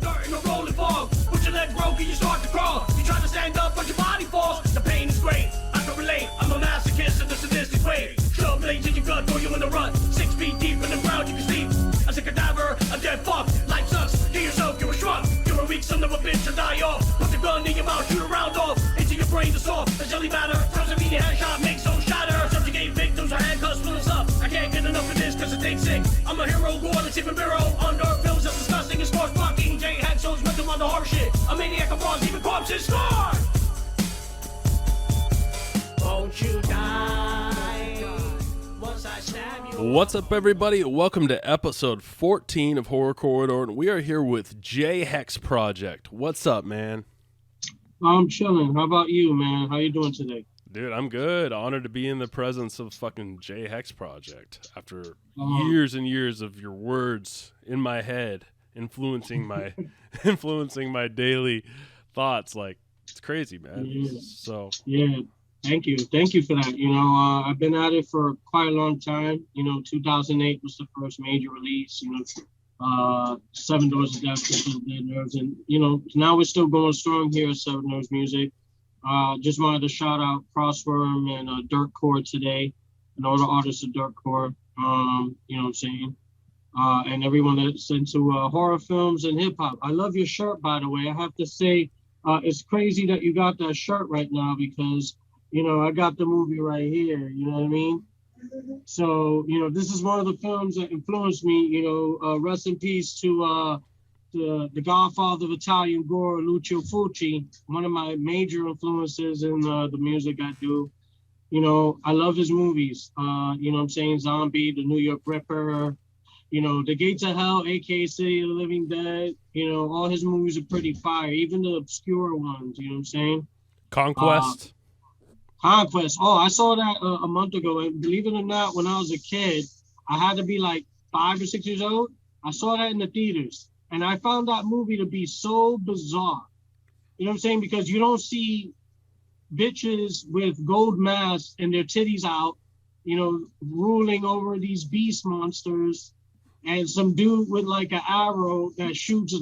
dirt in a rolling fog. Put your legs broke and you start to crawl. You try to stand up, but your body falls. The pain is great. I can relate. I'm a masochist in the sadistic way. Shove blades in your gut, throw you in the rut. 6 feet deep in the ground, you can sleep. As a cadaver, a dead fuck. Life sucks. Hear yourself, you're a shrug. You're a weak son of a bitch to die off. Put the gun in your mouth, shoot a round off. Into your brain, the soft, the jelly matter. Times a media headshot makes those shatter. Subjugate victims or handcuffs, fill us up. I can't get enough of this cause it takes sick. I'm a hero, go on to Stephen Biro. Unearthed Films, that's disgusting and sports fucking. JxKxMx, mental on the horror shit. A maniac of bronze, even corpses score. Won't you die once I stab you? What's up, everybody? Welcome to episode 14 of HorrorCorridor, and we are here with Hexx Project. What's up, man? I'm chilling. How about you, man? How you doing today? Dude, I'm good. Honored to be in the presence of fucking Hexx Project after years and years of your words in my head influencing my influencing my daily thoughts. Like, it's crazy, man. Yeah. So yeah, thank you for that. I've been at it for quite a long time. 2008 was the first major release. Seven Doors of Death, Sev'rd Nerves, and now we're still going strong here at Sev'rd Nerves Music. Just wanted to shout out Crossworm and Dirtcore today, and all the artists of Dirtcore. You know what I'm saying? And everyone that's into horror films and hip hop. I love your shirt, by the way. I have to say, it's crazy that you got that shirt right now because, I got the movie right here. You know what I mean? So, this is one of the films that influenced me. Rest in peace to the godfather of Italian gore, Lucio Fulci, one of my major influences in the music I do. I love his movies. Zombie, The New York Ripper, The Gates of Hell, aka City of the Living Dead. All his movies are pretty fire, even the obscure ones. You know what I'm saying? Conquest. Conquest. Oh, I saw that a month ago, and believe it or not, when I was a kid, I had to be like 5 or 6 years old. I saw that in the theaters, and I found that movie to be so bizarre. You know what I'm saying? Because you don't see bitches with gold masks and their titties out, ruling over these beast monsters, and some dude with like an arrow that shoots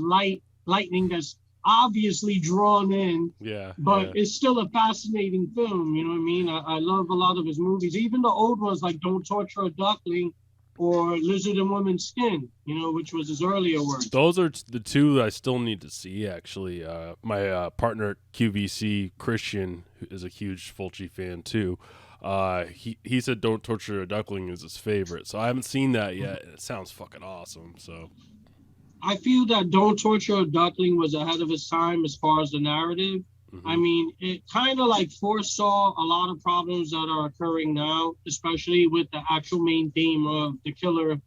lightning that's obviously drawn in, but it's still a fascinating film. You know what I mean? I love a lot of his movies, even the old ones like Don't Torture a Duckling or Lizard in Woman's Skin, which was his earlier work. Those are the two I still need to see, actually. My partner QVC, Christian, who is a huge Fulci fan too, he said Don't Torture a Duckling is his favorite, so I haven't seen that yet. It sounds fucking awesome. So I feel that Don't Torture a Duckling was ahead of its time as far as the narrative. Mm-hmm. I mean, it kind of like foresaw a lot of problems that are occurring now, especially with the actual main theme of the killer,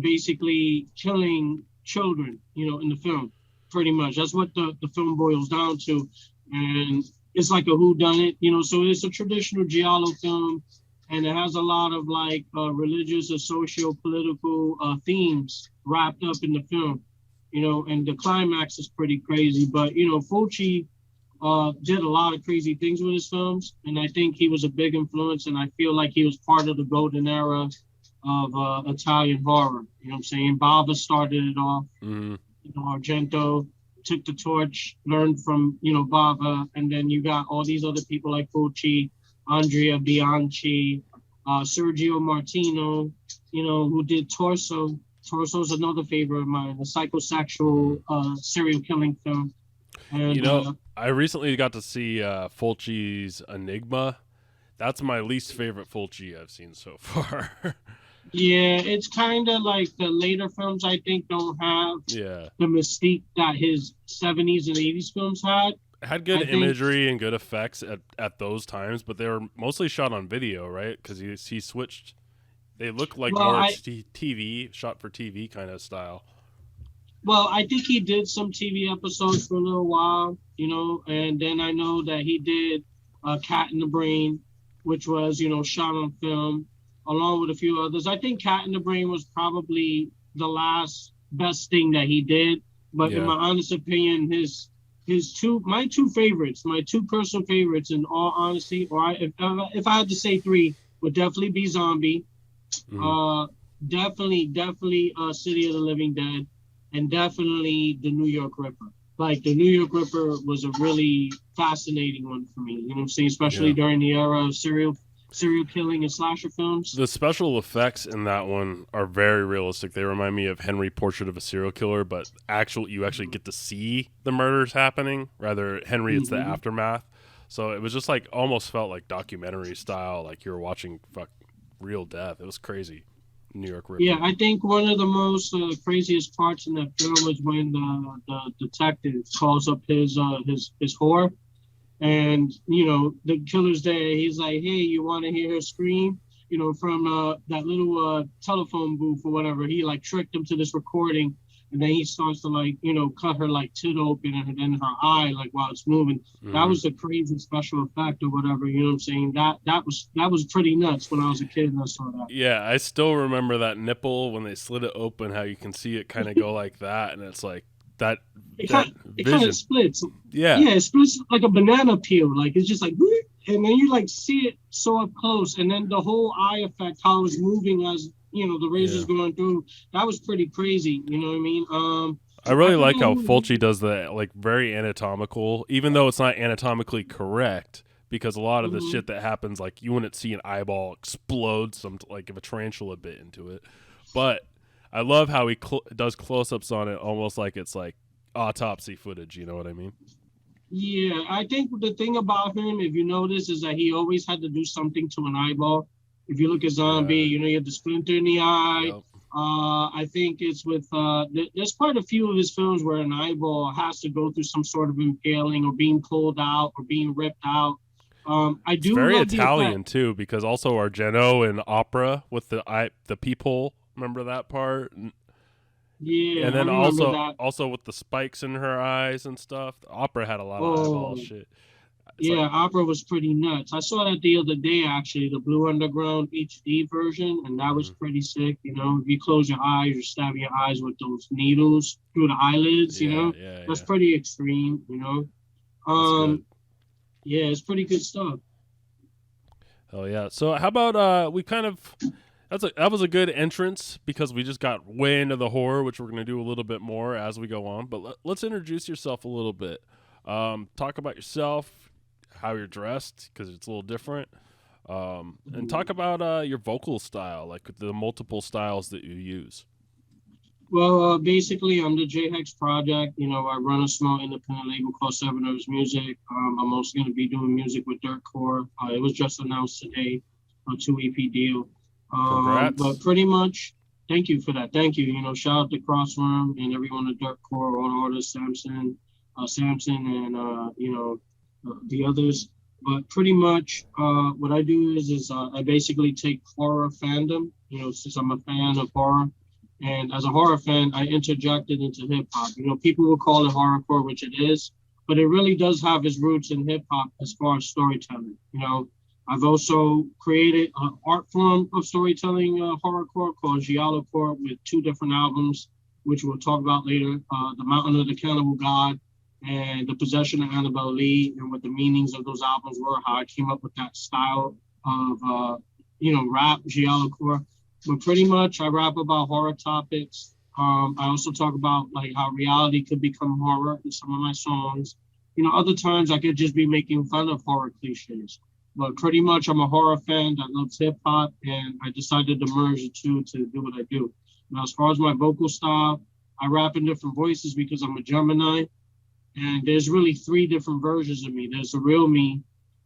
basically killing children, in the film, pretty much. That's what the film boils down to. And it's like a whodunit, so it's a traditional Giallo film, and it has a lot of like religious or socio-political themes wrapped up in the film. And the climax is pretty crazy. But, Fulci did a lot of crazy things with his films, and I think he was a big influence, and I feel like he was part of the golden era of Italian horror. You know what I'm saying? Bava started it off. Mm-hmm. Argento took the torch, learned from, Bava, and then you got all these other people like Fulci, Andrea Bianchi, Sergio Martino, who did Torso. Torso's another favorite of mine, a psychosexual serial killing film. And, I recently got to see Fulci's Enigma. That's my least favorite Fulci I've seen so far. Yeah, it's kind of like the later films, I think, don't have the mystique that his 70s and 80s films had. It had good imagery and good effects at those times, but they were mostly shot on video, right? Because he switched. They look like more TV, shot for TV kind of style. Well, I think he did some TV episodes for a little while, and then I know that he did Cat in the Brain, which was, shot on film, along with a few others. I think Cat in the Brain was probably the last best thing that he did, but in my honest opinion, my two personal favorites, in all honesty, or if I had to say three, would definitely be Zombie. Mm-hmm. Definitely City of the Living Dead, and definitely the New York Ripper. Like the New York Ripper was a really fascinating one for me. You know what I'm saying? Especially Yeah. during the era of serial killing and slasher films. The special effects in that one are very realistic. They remind me of Henry Portrait of a Serial Killer, but you actually get to see the murders happening. Rather, Henry, it's the aftermath. So it was just like almost felt like documentary style, like you were watching real death. It was crazy. New York Ripper. Yeah, I think one of the most craziest parts in that film was when the detective calls up his whore, and you know the killer's there. He's like, "Hey, you want to hear her scream?" You know, from that little telephone booth or whatever. He like tricked him to this recording, and then he starts to like cut her like tit open and then her eye like while it's moving. That was a crazy special effect or whatever. You know what I'm saying? That was pretty nuts when I was a kid and I saw that. Yeah, I still remember that nipple when they slit it open. How you can see it kind of go like that, and it's like that. It that kind of splits. Yeah, it splits like a banana peel. Like it's just like, and then you like see it so up close, and then the whole eye effect, how it's moving as the razor's going through. That was pretty crazy. You know what I mean? I really like how Fulci does the like very anatomical, even though it's not anatomically correct. Because a lot of the shit that happens, like you wouldn't see an eyeball explode, like if a tarantula bit into it. But I love how he does close-ups on it, almost like it's like autopsy footage. You know what I mean? Yeah, I think the thing about him, if you notice, is that he always had to do something to an eyeball. If you look at Zombie, you have the splinter in the eye. Yep. I think it's with there's quite a few of his films where an eyeball has to go through some sort of impaling or being pulled out or being ripped out. I do. It's very Italian too, because also Argento in Opera with the peephole. Remember that part? Yeah, and then also with the spikes in her eyes and stuff. The Opera had a lot of eyeball shit. Opera was pretty nuts. I saw that the other day actually, the Blue Underground HD version, and that was pretty sick. You know, if you close your eyes, you're stabbing your eyes with those needles through the eyelids. That's pretty extreme. Yeah, it's pretty good stuff. Oh yeah. So how about we kind of that was a good entrance because we just got way into the horror, which we're going to do a little bit more as we go on. But let's introduce yourself a little bit. Talk about yourself, how you're dressed because it's a little different, and talk about your vocal style, like the multiple styles that you use. Well, basically, I'm the Hexx Project. I run a small independent label called Sev'rd Nerves Music. I'm also going to be doing music with Horrorcore. It was just announced today, a 2 EP deal. Congrats. But pretty much, thank you for that. Thank you. Shout out to Crossworm and everyone at Horrorcore, all the artists, Samson, and the others. But pretty much, what I do is I basically take horror fandom. Since I'm a fan of horror. And as a horror fan, I interjected into hip hop. People will call it horrorcore, which it is, but it really does have its roots in hip hop as far as storytelling. I've also created an art form of storytelling, horrorcore called Giallo with 2 different albums, which we'll talk about later. The Mountain of the Cannibal God and The Possession of Annabelle Lee, and what the meanings of those albums were, how I came up with that style of, rap, Giallo. But pretty much I rap about horror topics. I also talk about like how reality could become horror in some of my songs. Other times I could just be making fun of horror cliches. But pretty much I'm a horror fan that loves hip hop, and I decided to merge the two to do what I do. Now, as far as my vocal style, I rap in different voices because I'm a Gemini. And there's really 3 different versions of me. There's the real me,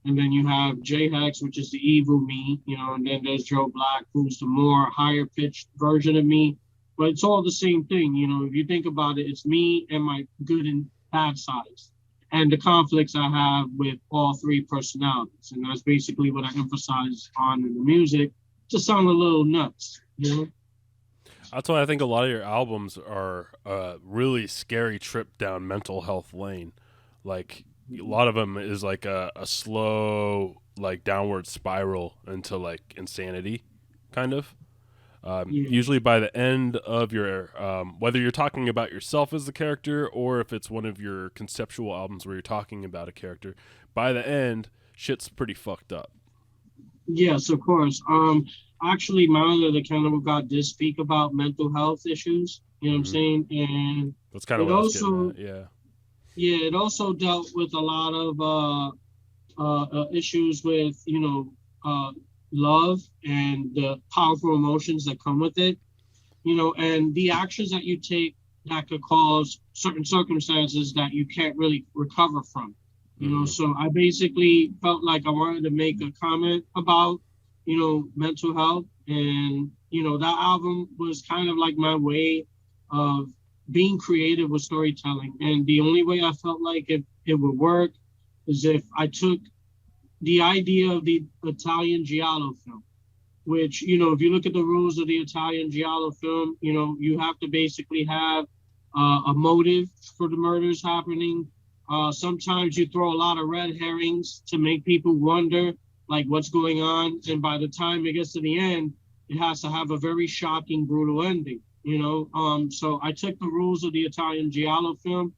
and then you have JxKxMx, which is the evil me, and then there's Joe Black, who's the more higher pitched version of me. But it's all the same thing. If you think about it, it's me and my good and bad sides and the conflicts I have with all 3 personalities. And that's basically what I emphasize on in the music to sound a little nuts, That's why I think a lot of your albums are a really scary trip down mental health lane. Like, a lot of them is like a slow like downward spiral into like insanity kind of usually by the end of your whether you're talking about yourself as the character or if it's one of your conceptual albums where you're talking about a character, by the end shit's pretty fucked up. Yes, of course. actually, Mountain of the Cannibal God did speak about mental health issues. You know what I'm saying? And That's kind of it what I was also, getting at. yeah, it also dealt with a lot of issues with, love and the powerful emotions that come with it, and the actions that you take that could cause certain circumstances that you can't really recover from. So I basically felt like I wanted to make a comment about, mental health. And, that album was kind of like my way of being creative with storytelling. And the only way I felt like it would work is if I took the idea of the Italian Giallo film, which, if you look at the rules of the Italian Giallo film, you have to basically have a motive for the murders happening. Sometimes you throw a lot of red herrings to make people wonder, like, what's going on. And by the time it gets to the end, it has to have a very shocking, brutal ending, So I took the rules of the Italian Giallo film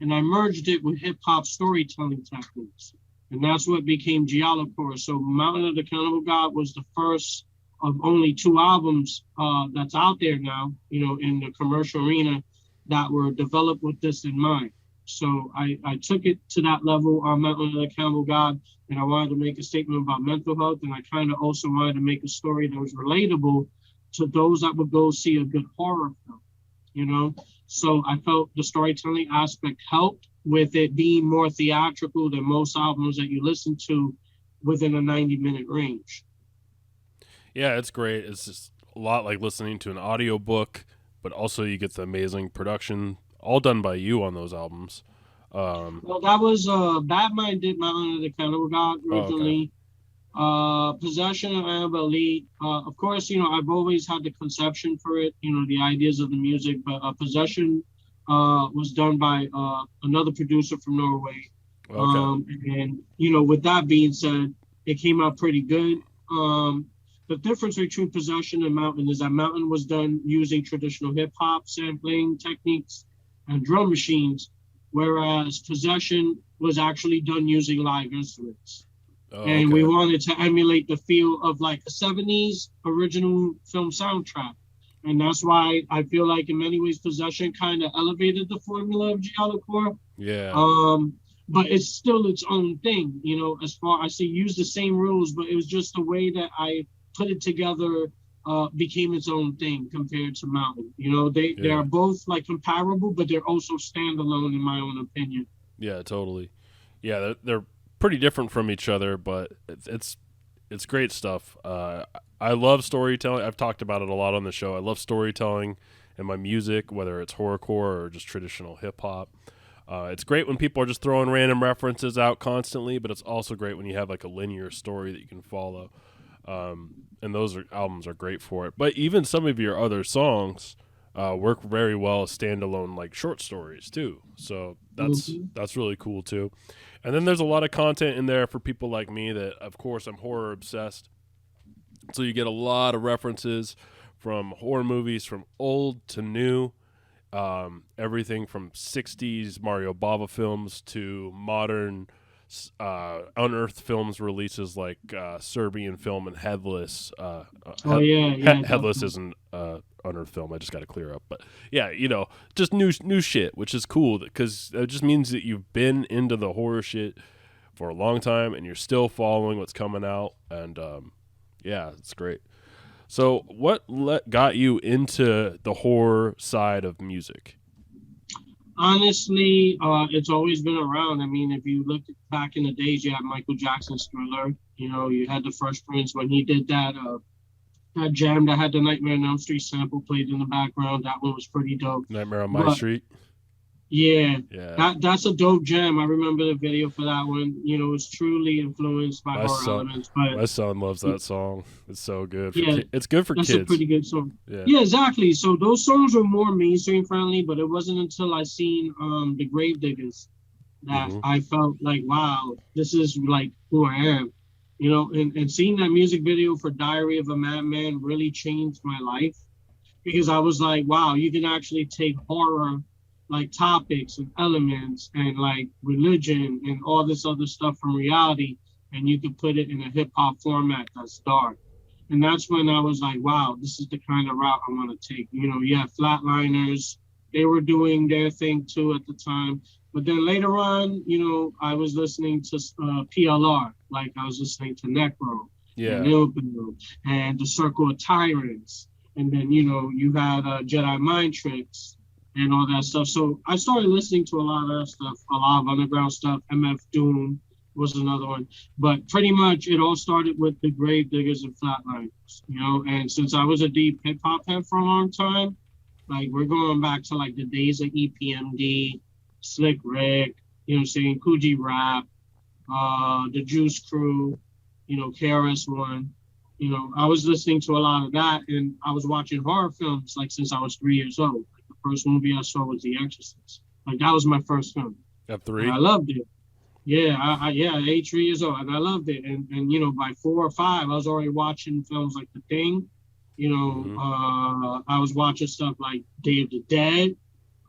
and I merged it with hip hop storytelling techniques. And that's what became Giallocore. So Mountain of the Cannibal God was the first of only 2 albums that's out there now, in the commercial arena that were developed with this in mind. So I took it to that level on Mountain of the Cannibal God, and I wanted to make a statement about mental health, and I kind of also wanted to make a story that was relatable to those that would go see a good horror film, So I felt the storytelling aspect helped with it being more theatrical than most albums that you listen to within a 90-minute range. Yeah, it's great. It's just a lot like listening to an audiobook, but also you get the amazing production, all done by you on those albums. Well, that was Batman did Mountain of the Cannibal God originally. Oh, okay. Possession of Annabelle Lee. Of course, I've always had the conception for it, the ideas of the music, but Possession was done by another producer from Norway. Okay. And, with that being said, it came out pretty good. The difference between Possession and Mountain is that Mountain was done using traditional hip hop sampling techniques and drum machines, whereas Possession was actually done using live instruments. Oh, And okay. we wanted to emulate the feel of like a 70s original film soundtrack. And that's why I feel like in many ways Possession kind of elevated the formula of Giallocore. Yeah. But it's still its own thing, as far as I use the same rules, but it was just the way that I put it together became its own thing compared to Mountain. They are both like comparable, but they're also standalone in my own opinion. Yeah, totally. Yeah, they're pretty different from each other, but it's great stuff. I love storytelling. I've talked about it a lot on the show. I love storytelling in my music, whether it's horrorcore or just traditional hip hop. It's great when people are just throwing random references out constantly, but it's also great when you have like a linear story that you can follow. And those albums are great for it. But even some of your other songs work very well as standalone like short stories too. So that's really cool too. And then there's a lot of content in there for people like me that, of course, I'm horror obsessed. So you get a lot of references from horror movies from old to new. Everything from 60s Mario Bava films to modern Unearthed Films releases like Serbian film and Headless. Headless isn't Unearthed Film. I just got to clear up. But yeah, just new shit, which is cool because it just means that you've been into the horror shit for a long time and you're still following what's coming out. And yeah, it's great. So what got you into the horror side of music? Honestly, it's always been around. I mean, if you look back in the days, you had Michael Jackson's Thriller. You had the Fresh Prince when he did that jam that had the Nightmare on Elm Street sample played in the background. That one was pretty dope. Nightmare on My Street? Yeah. Yeah. That's a dope jam. I remember the video for that one. It's truly influenced by horror elements. But my son loves that song. It's so good. It's good for kids. That's a pretty good song. Yeah, exactly. So those songs were more mainstream friendly, but it wasn't until I seen the Gravediggers that I felt like, wow, this is like who I am. And seeing that music video for Diary of a Madman really changed my life because I was like, wow, you can actually take horror like topics and elements and like religion and all this other stuff from reality, and you could put it in a hip hop format that's dark. And that's when I was like, wow, this is the kind of route I want to take. You know, you have Flatliners. They were doing their thing too at the time. But then later on, you know, I was listening to PLR, like I was listening to Necro and Ilbill and The Circle of Tyrants. And then, you know, you had Jedi Mind Tricks and all that stuff. So I started listening to a lot of that stuff, a lot of underground stuff. MF Doom was another one. But pretty much it all started with the Grave Diggers and Flatliners, you know. And since I was a deep hip hop head for a long time, like we're going back to like the days of EPMD, Slick Rick, you know what I'm saying, Coogee Rap, the Juice Crew, you know, KRS-One. You know, I was listening to a lot of that, and I was watching horror films like since I was 3 years old. Like, the first movie I saw was The Exorcist. Like that was my first film. At 3? I loved it. Yeah, I 3 years old, and I loved it. And you know, by 4 or 5, I was already watching films like The Thing. You know, I was watching stuff like Day of the Dead.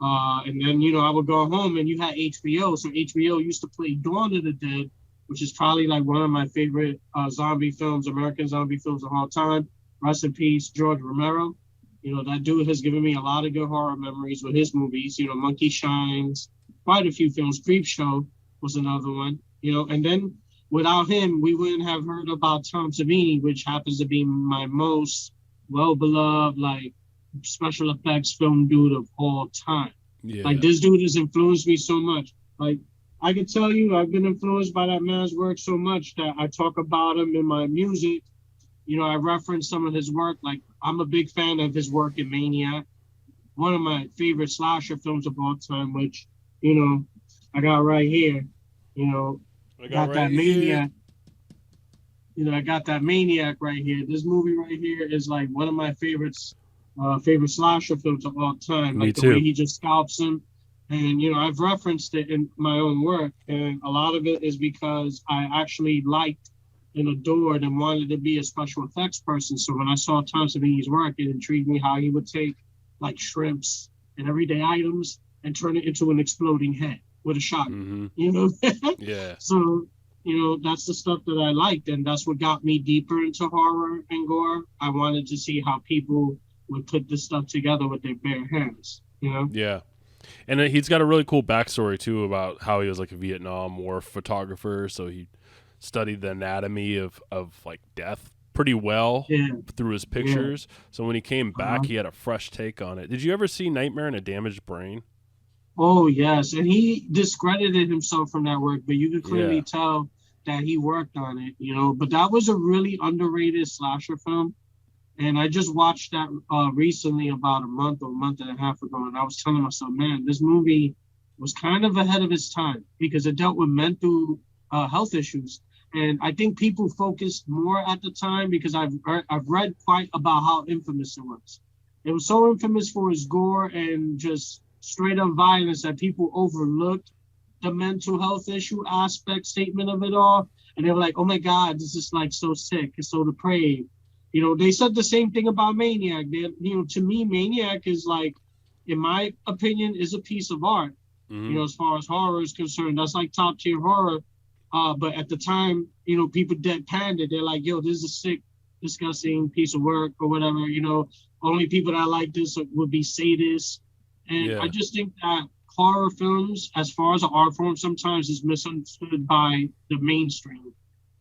And then, you know, I would go home and you had HBO. So HBO used to play Dawn of the Dead, which is probably like one of my favorite zombie films, American zombie films of all time. Rest in peace, George Romero. You know, that dude has given me a lot of good horror memories with his movies. You know, Monkey Shines, quite a few films. Creepshow was another one. You know, and then without him, we wouldn't have heard about Tom Savini, which happens to be my most well-beloved, like, special effects film dude of all time. Yeah. Like, this dude has influenced me so much. Like, I can tell you, I've been influenced by that man's work so much that I talk about him in my music. You know, I reference some of his work. Like, I'm a big fan of his work in Maniac, one of my favorite slasher films of all time, which, you know, I got right here. You know, I got right that Maniac. You know, I got that Maniac right here. This movie right here is like one of my favorites. Favorite slasher films of all time. Like the way he just scalps him. And, you know, I've referenced it in my own work. And a lot of it is because I actually liked and adored and wanted to be a special effects person. So when I saw Tom Savini's work, it intrigued me how he would take like shrimps and everyday items and turn it into an exploding head with a shotgun. You know? Yeah. So, you know, that's the stuff that I liked. And that's what got me deeper into horror and gore. I wanted to see how people would put this stuff together with their bare hands, you know? Yeah. And he's got a really cool backstory, too, about how he was, like, a Vietnam War photographer. So he studied the anatomy of like, death pretty well through his pictures. Yeah. So when he came back, he had a fresh take on it. Did you ever see Nightmare in a Damaged Brain? Oh, yes. And he discredited himself from that work, but you could clearly tell that he worked on it, you know? But that was a really underrated slasher film. And I just watched that recently, about a month and a half ago, and I was telling myself, man, this movie was kind of ahead of its time because it dealt with mental health issues. And I think people focused more at the time because I've read quite about how infamous it was. It was so infamous for its gore and just straight up violence that people overlooked the mental health issue aspect statement of it all. And they were like, oh my God, this is like so sick, it's so depraved. You know, they said the same thing about Maniac. You know, to me, Maniac is like, in my opinion, is a piece of art. You know, as far as horror is concerned, that's like top tier horror. But at the time, you know, people deadpanned it. They're like, yo, this is a sick, disgusting piece of work or whatever. You know, only people that like this would be sadists. And I just think that horror films, as far as an art form, sometimes is misunderstood by the mainstream.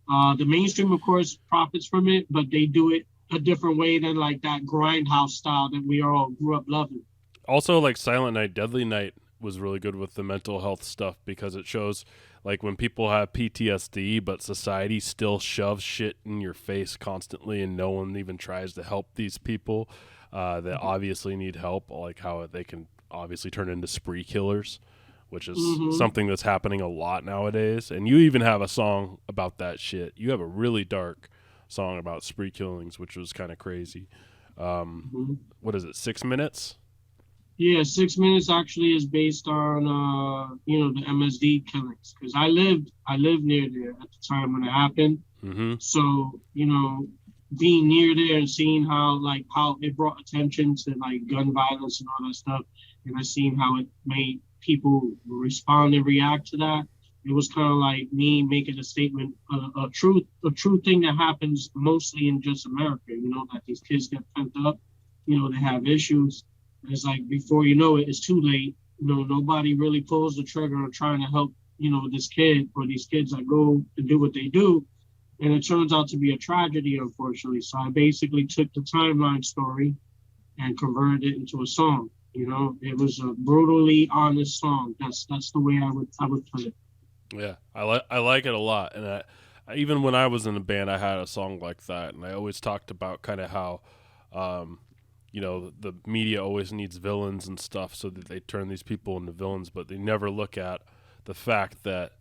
The mainstream, of course, profits from it, but they do it a different way than like that Grindhouse style that we all grew up loving. Also, like Silent Night, Deadly Night was really good with the mental health stuff because it shows like when people have PTSD, but society still shoves shit in your face constantly and no one even tries to help these people that obviously need help, like how they can obviously turn into spree killers, which is something that's happening a lot nowadays. And you even have a song about that shit. You have a really dark song about spree killings, which was kind of crazy. What is it, 6 minutes? Yeah, 6 minutes actually is based on, you know, the MSD killings. Because I lived near there at the time when it happened. So, you know, being near there and seeing how it brought attention to, like, gun violence and all that stuff. And I seen how it made people respond and react to that. It was kind of like me making a statement, a true thing that happens mostly in just America. That these kids get pent up. They have issues. And it's like before you know it, it's too late. Nobody really pulls the trigger on trying to help. This kid or these kids that go and do what they do, and it turns out to be a tragedy, unfortunately. So I basically took the timeline story and converted it into a song. It was a brutally honest song. That's the way I would put it. Yeah, I like it a lot, and I even when I was in a band, I had a song like that, and I always talked about kind of how, the media always needs villains and stuff, so that they turn these people into villains, but they never look at the fact that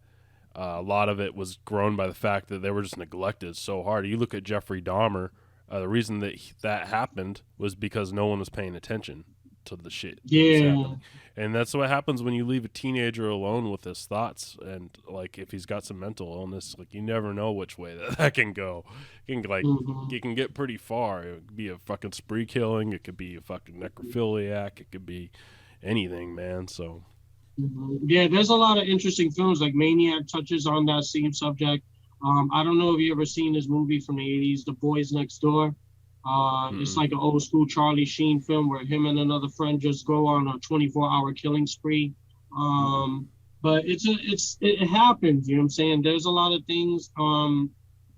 a lot of it was grown by the fact that they were just neglected so hard. You look at Jeffrey Dahmer, the reason that happened was because no one was paying attention to the shit. Yeah. And that's what happens when you leave a teenager alone with his thoughts. And like, if he's got some mental illness, like, you never know which way that can go. It can get pretty far. It could be a fucking spree killing. It could be a fucking necrophiliac. It could be anything, man. So. Yeah, there's a lot of interesting films. Like Maniac touches on that same subject. I don't know if you ever seen this movie from the 80s, The Boys Next Door. It's like an old school Charlie Sheen film where him and another friend just go on a 24-hour killing spree. But it happens, you know what I'm saying? There's a lot of things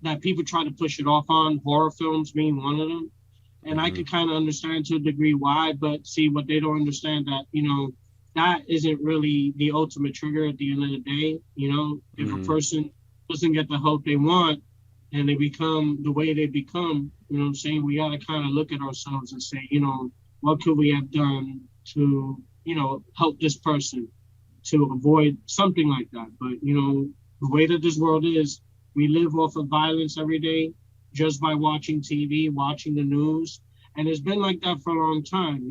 that people try to push it off on, horror films being one of them. And I could kind of understand to a degree why, but see, what they don't understand that, that isn't really the ultimate trigger at the end of the day. If a person doesn't get the help they want and they become the way they become, you know what I'm saying? We got to kind of look at ourselves and say, what could we have done to, help this person to avoid something like that? But, the way that this world is, we live off of violence every day just by watching TV, watching the news. And it's been like that for a long time.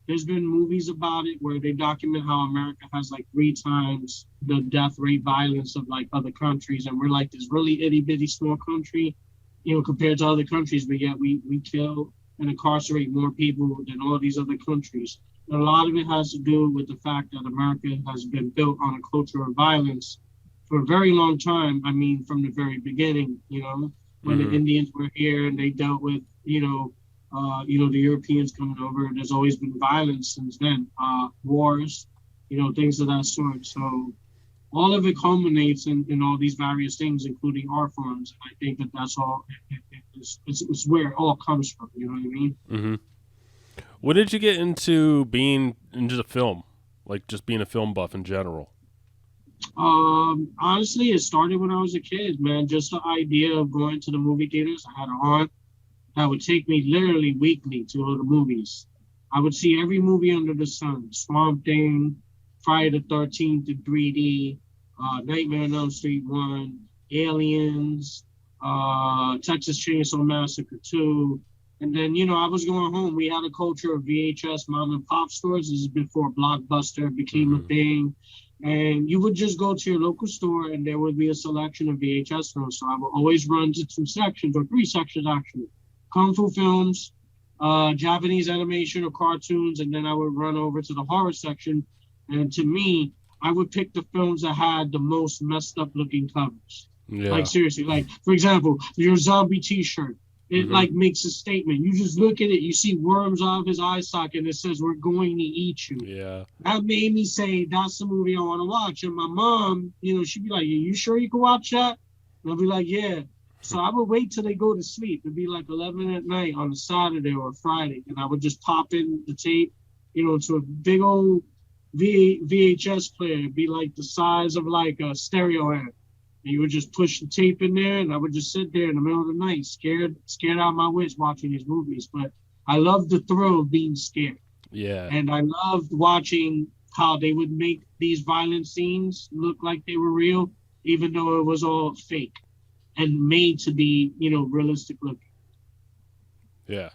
There's been movies about it where they document how America has like 3 times the death rate violence of like other countries. And we're like this really itty bitty small country, compared to other countries, but yet we kill and incarcerate more people than all these other countries. And a lot of it has to do with the fact that America has been built on a culture of violence for a very long time. I mean, from the very beginning, when the Indians were here and they dealt with, the Europeans coming over, there's always been violence since then, wars, things of that sort. So all of it culminates in all these various things, including art forms. And I think that's all, it's where it all comes from, you know what I mean? Mm-hmm. What did you get into being into the film? Like just being a film buff in general? Honestly, it started when I was a kid, man. Just the idea of going to the movie theaters. I had an aunt that would take me literally weekly to the movies. I would see every movie under the sun: Swamp Thing, Friday the 13th in 3D, Nightmare on Elm Street 1, Aliens, Texas Chainsaw Massacre 2. And then, I was going home. We had a culture of VHS mom and pop stores. This is before Blockbuster became a thing. And you would just go to your local store and there would be a selection of VHS films. So I would always run to 2 sections, or 3 sections actually. Kung Fu films, Japanese animation or cartoons, and then I would run over to the horror section. And to me, I would pick the films that had the most messed up looking covers. Yeah. Like seriously, like for example, your zombie t-shirt. It like makes a statement. You just look at it, you see worms out of his eye socket, and it says, "We're going to eat you." Yeah. That made me say, that's the movie I want to watch. And my mom, she'd be like, "Are you sure you can watch that?" And I'll be like, "Yeah." So I would wait till they go to sleep. It'd be like 11 at night on a Saturday or a Friday. And I would just pop in the tape, to a big old VHS player. It'd be like the size of like a stereo amp. And you would just push the tape in there, and I would just sit there in the middle of the night, scared out of my wits watching these movies. But I loved the thrill of being scared. Yeah. And I loved watching how they would make these violent scenes look like they were real, even though it was all fake and made to be, realistic looking. Yeah.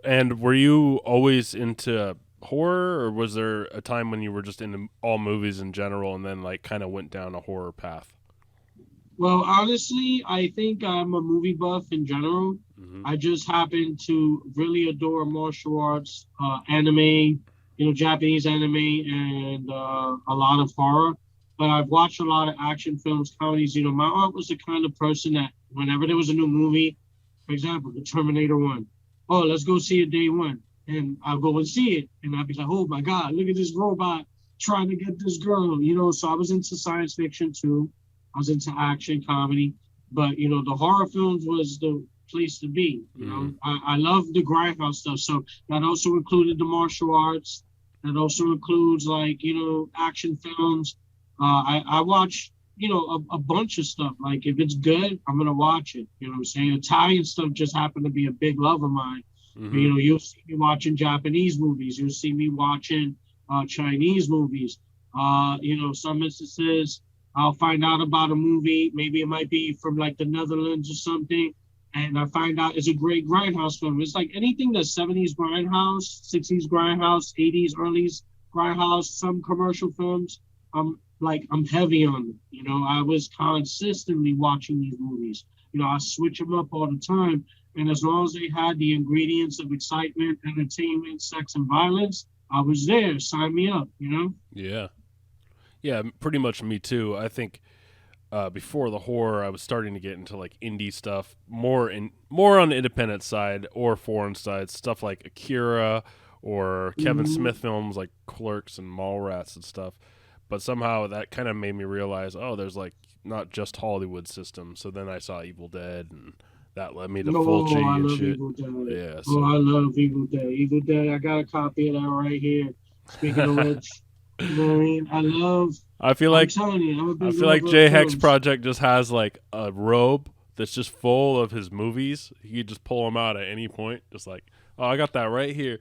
And were you always into horror, or was there a time when you were just into all movies in general and then like kind of went down a horror path? Well, honestly, I think I'm a movie buff in general. I just happen to really adore martial arts, anime, Japanese anime, and a lot of horror. but I've watched a lot of action films, comedies. You know, my aunt was the kind of person that whenever there was a new movie, for example, the Terminator 1, oh, let's go see it day one. And I'll go and see it. And I'll be like, oh my God, look at this robot trying to get this girl, you know. So I was into science fiction too. I was into action, comedy. But, you know, the horror films was the place to be. You know, I love the Grindhouse stuff. So that also included the martial arts. That also includes, like, you know, action films. I watch, you know, a bunch of stuff. Like, if it's good, I'm going to watch it. You know what I'm saying? Italian stuff just happened to be a big love of mine. You know, you'll see me watching Japanese movies. You'll see me watching Chinese movies. You know, some instances I'll find out about a movie. Maybe it might be from like the Netherlands or something. And I find out it's a great Grindhouse film. It's like anything that's 70s Grindhouse, 60s Grindhouse, 80s, early Grindhouse, some commercial films. I'm heavy on them. You know, I was consistently watching these movies. You know, I switch them up all the time. And as long as they had the ingredients of excitement, entertainment, sex, and violence, I was there. Sign me up, you know? Yeah. Yeah, pretty much me too. I think before the horror, I was starting to get into like indie stuff, more on the independent side or foreign side, stuff like Akira or Kevin Smith films like Clerks and Mallrats and stuff. But somehow that kind of made me realize, oh, there's like not just Hollywood system. So then I saw Evil Dead, and that led me to Fulci I and love shit. Evil Dead. Yeah. So. Oh, I love Evil Dead. Evil Dead, I got a copy of that right here. Speaking of which, you know what I mean? I feel like JxKxMx Project just has like a robe that's just full of his movies. He could just pull them out at any point. Just like, oh, I got that right here.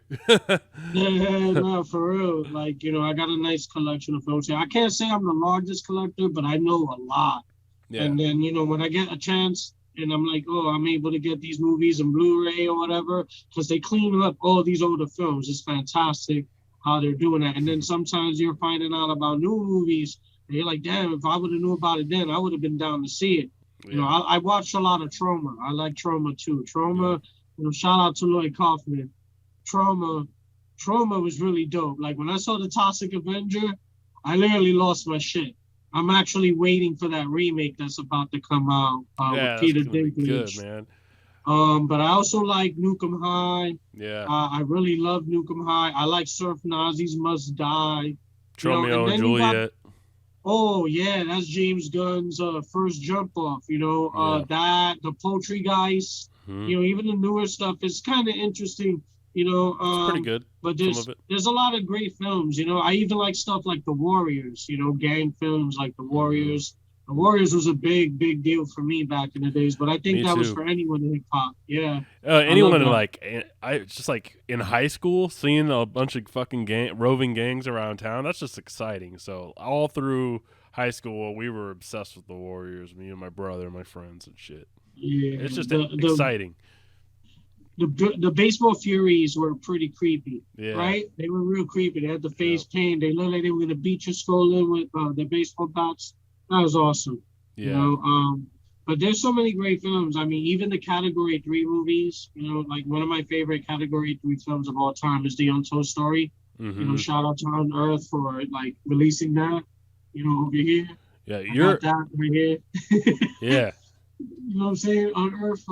Yeah, no, for real. Like, you know, I got a nice collection of films here. I can't say I'm the largest collector, but I know a lot. Yeah. And then, you know, when I get a chance and I'm like, oh, I'm able to get these movies in Blu-ray or whatever, because they clean up all these older films. It's fantastic how they're doing that. And then sometimes you're finding out about new movies, and you're like, damn, if I would have knew about it then, I would have been down to see it. Yeah. You know, I watched a lot of Trauma. I like Trauma too. Trauma, you know, shout out to Lloyd Kaufman. Trauma was really dope. Like, when I saw the Toxic Avenger, I literally lost my shit. I'm actually waiting for that remake that's about to come out with Peter Dinklage. Good, man. But I also like Nukem High. Yeah. I really love Nukem High. I like Surf Nazis Must Die. Romeo and Juliet. Oh yeah, that's James Gunn's first jump off. You know, that the Poultrygeist. You know, even the newer stuff is kind of interesting. You know, it's pretty good. But there's a lot of great films. You know, I even like stuff like The Warriors. You know, gang films like The Warriors. The Warriors was a big deal for me back in the days, but I think that was for anyone in hip hop. Yeah. Anyone in I just like in high school, seeing a bunch of fucking roving gangs around town. That's just exciting. So all through high school, we were obsessed with the Warriors. Me and my brother, my friends, and shit. Yeah. It's just exciting. The baseball Furies were pretty creepy, right? They were real creepy. They had the face paint. They looked like they were gonna beat your skull in with their baseball bats. That was awesome. Yeah. You know, but there's so many great films. I mean, even the Category 3 movies, you know, like one of my favorite Category 3 films of all time is The Untold Story. You know, shout out to Unearthed for like releasing that, you know, over here. Yeah, you're that right here. Yeah. You know what I'm saying? Unearthed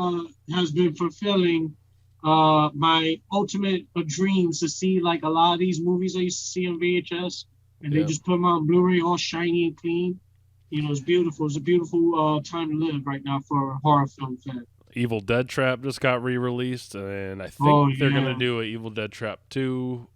has been fulfilling my ultimate dreams to see like a lot of these movies I used to see on VHS, and they just put them out on Blu-ray all shiny and clean. You know, it's beautiful. It's a beautiful time to live right now for a horror film fan. Evil Dead Trap just got re-released, and I think they're going to do an Evil Dead Trap 2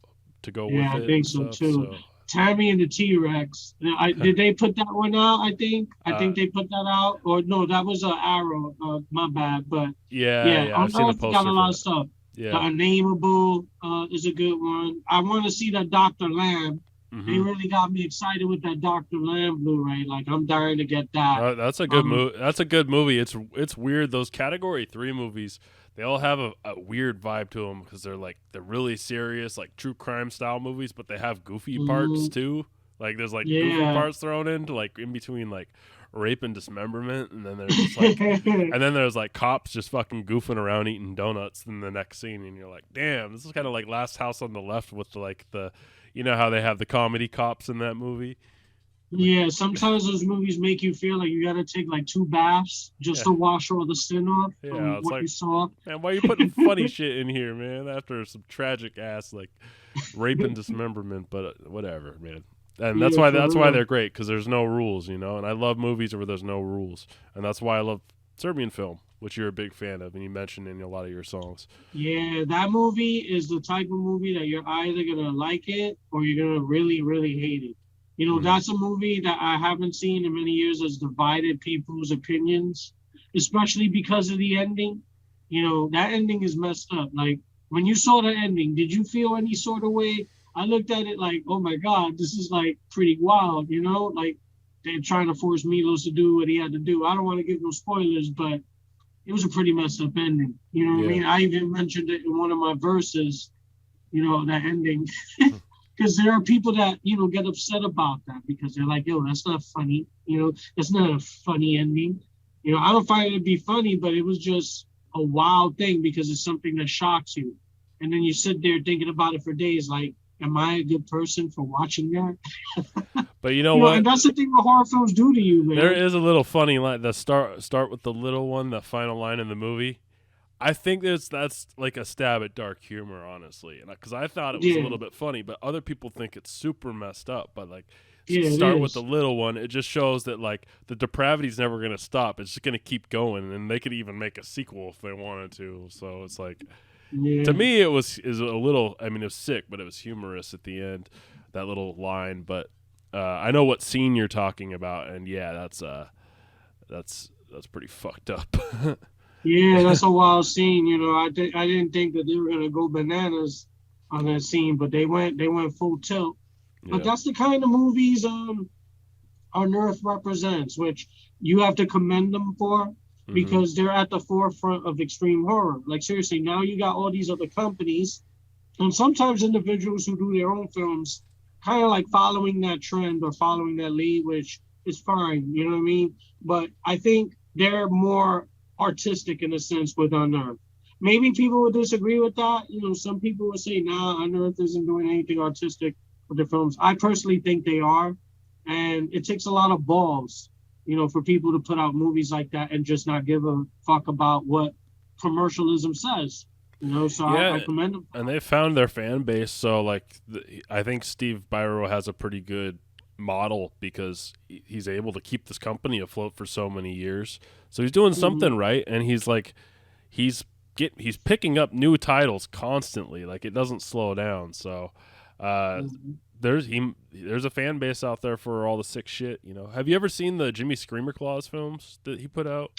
to go with it. Yeah, I think so, too. So. Tammy and the T-Rex. Did they put that one out, I think? I think they put that out. Or no, that was Arrow. My bad. But yeah, I've seen the poster got a lot of stuff. Yeah. The Unnameable is a good one. I want to see that Dr. Lamb. They really got me excited with that Dr. Lamb Blu-ray. Like, I'm dying to get that. That's a good movie. That's a good movie. It's weird. Those Category 3 movies, they all have a weird vibe to them because they're really serious, like true crime style movies, but they have goofy parts too. Like there's like goofy parts thrown into like in between like rape and dismemberment, and then there's just like and then there's like cops just fucking goofing around eating donuts in the next scene, and you're like, damn, this is kind of like Last House on the Left with like the. You know how they have the comedy cops in that movie? Yeah, sometimes those movies make you feel like you got to take like 2 baths just Yeah, to wash all the sin off yeah. from It's what you like, saw. man, why are you putting funny shit in here, man? After some tragic ass like rape and dismemberment, but whatever, man. And Yeah, for that's why real. they're great because there's no rules, you know. And I love movies where there's no rules, and that's why I love Serbian film, which you're a big fan of, and you mentioned in a lot of your songs. Yeah, that movie is the type of movie that you're either gonna like it or you're gonna really, really hate it. You know, Hmm. that's a movie that I haven't seen in many years has divided people's opinions, especially because of the ending. You know, that ending is messed up. Like when you saw the ending, did you feel any sort of way? I looked at it like, oh my God, this is like pretty wild, you know? Like they're trying to force Milos to do what he had to do. I don't want to give no spoilers, but it was a pretty messed up ending. You know what I Yeah. mean? I even mentioned it in one of my verses, you know, that ending. Because there are people that, you know, get upset about that because they're like, yo, that's not funny. You know, that's not a funny ending. You know, I don't find it to be funny, but it was just a wild thing because it's something that shocks you. And then you sit there thinking about it for days, like, am I a good person for watching that? But you know You know, and what? that's the thing what horror films do to you, There man. is a little funny line. The start with the little one, the final line in the movie. I think that's like a stab at dark humor, honestly, and because I thought it was a Yeah, little bit funny, but other people think it's super messed up. But like, yeah, it start with the is. little one. It just shows that like the depravity's never gonna stop. It's just gonna keep going, and they could even make a sequel if they wanted to. So it's like, to Yeah. me, it was is a little. I mean, it was sick, but it was humorous at the end. That little line, but I know what scene you're talking about, and yeah, that's pretty fucked up. Yeah, that's a wild scene. You know, I didn't think that they were gonna go bananas on that scene, but they went full tilt. But Yeah. that's the kind of movies Unearthed represents, which you have to commend them for Hmm. because they're at the forefront of extreme horror. Like seriously, now you got all these other companies and sometimes individuals who do their own films kind of like following that trend or following that lead, which is fine, you know what I mean? But I think they're more artistic in a sense with Unearthed. Maybe people would disagree with that. You know, some people would say, nah, Unearthed isn't doing anything artistic with their films. I personally think they are. And it takes a lot of balls, you know, for people to put out movies like that and just not give a fuck about what commercialism says. You know, so I Yeah, commend them. and they found their fan base. So like, I think Steve Biro has a pretty good model because he's able to keep this company afloat for so many years. So he's doing Mhm. something right, and he's he's picking up new titles constantly. Like it doesn't slow down. So uh, Mhm. there's a fan base out there for all the sick shit. You know, have you ever seen the Jimmy Screamer Claus films that he put out?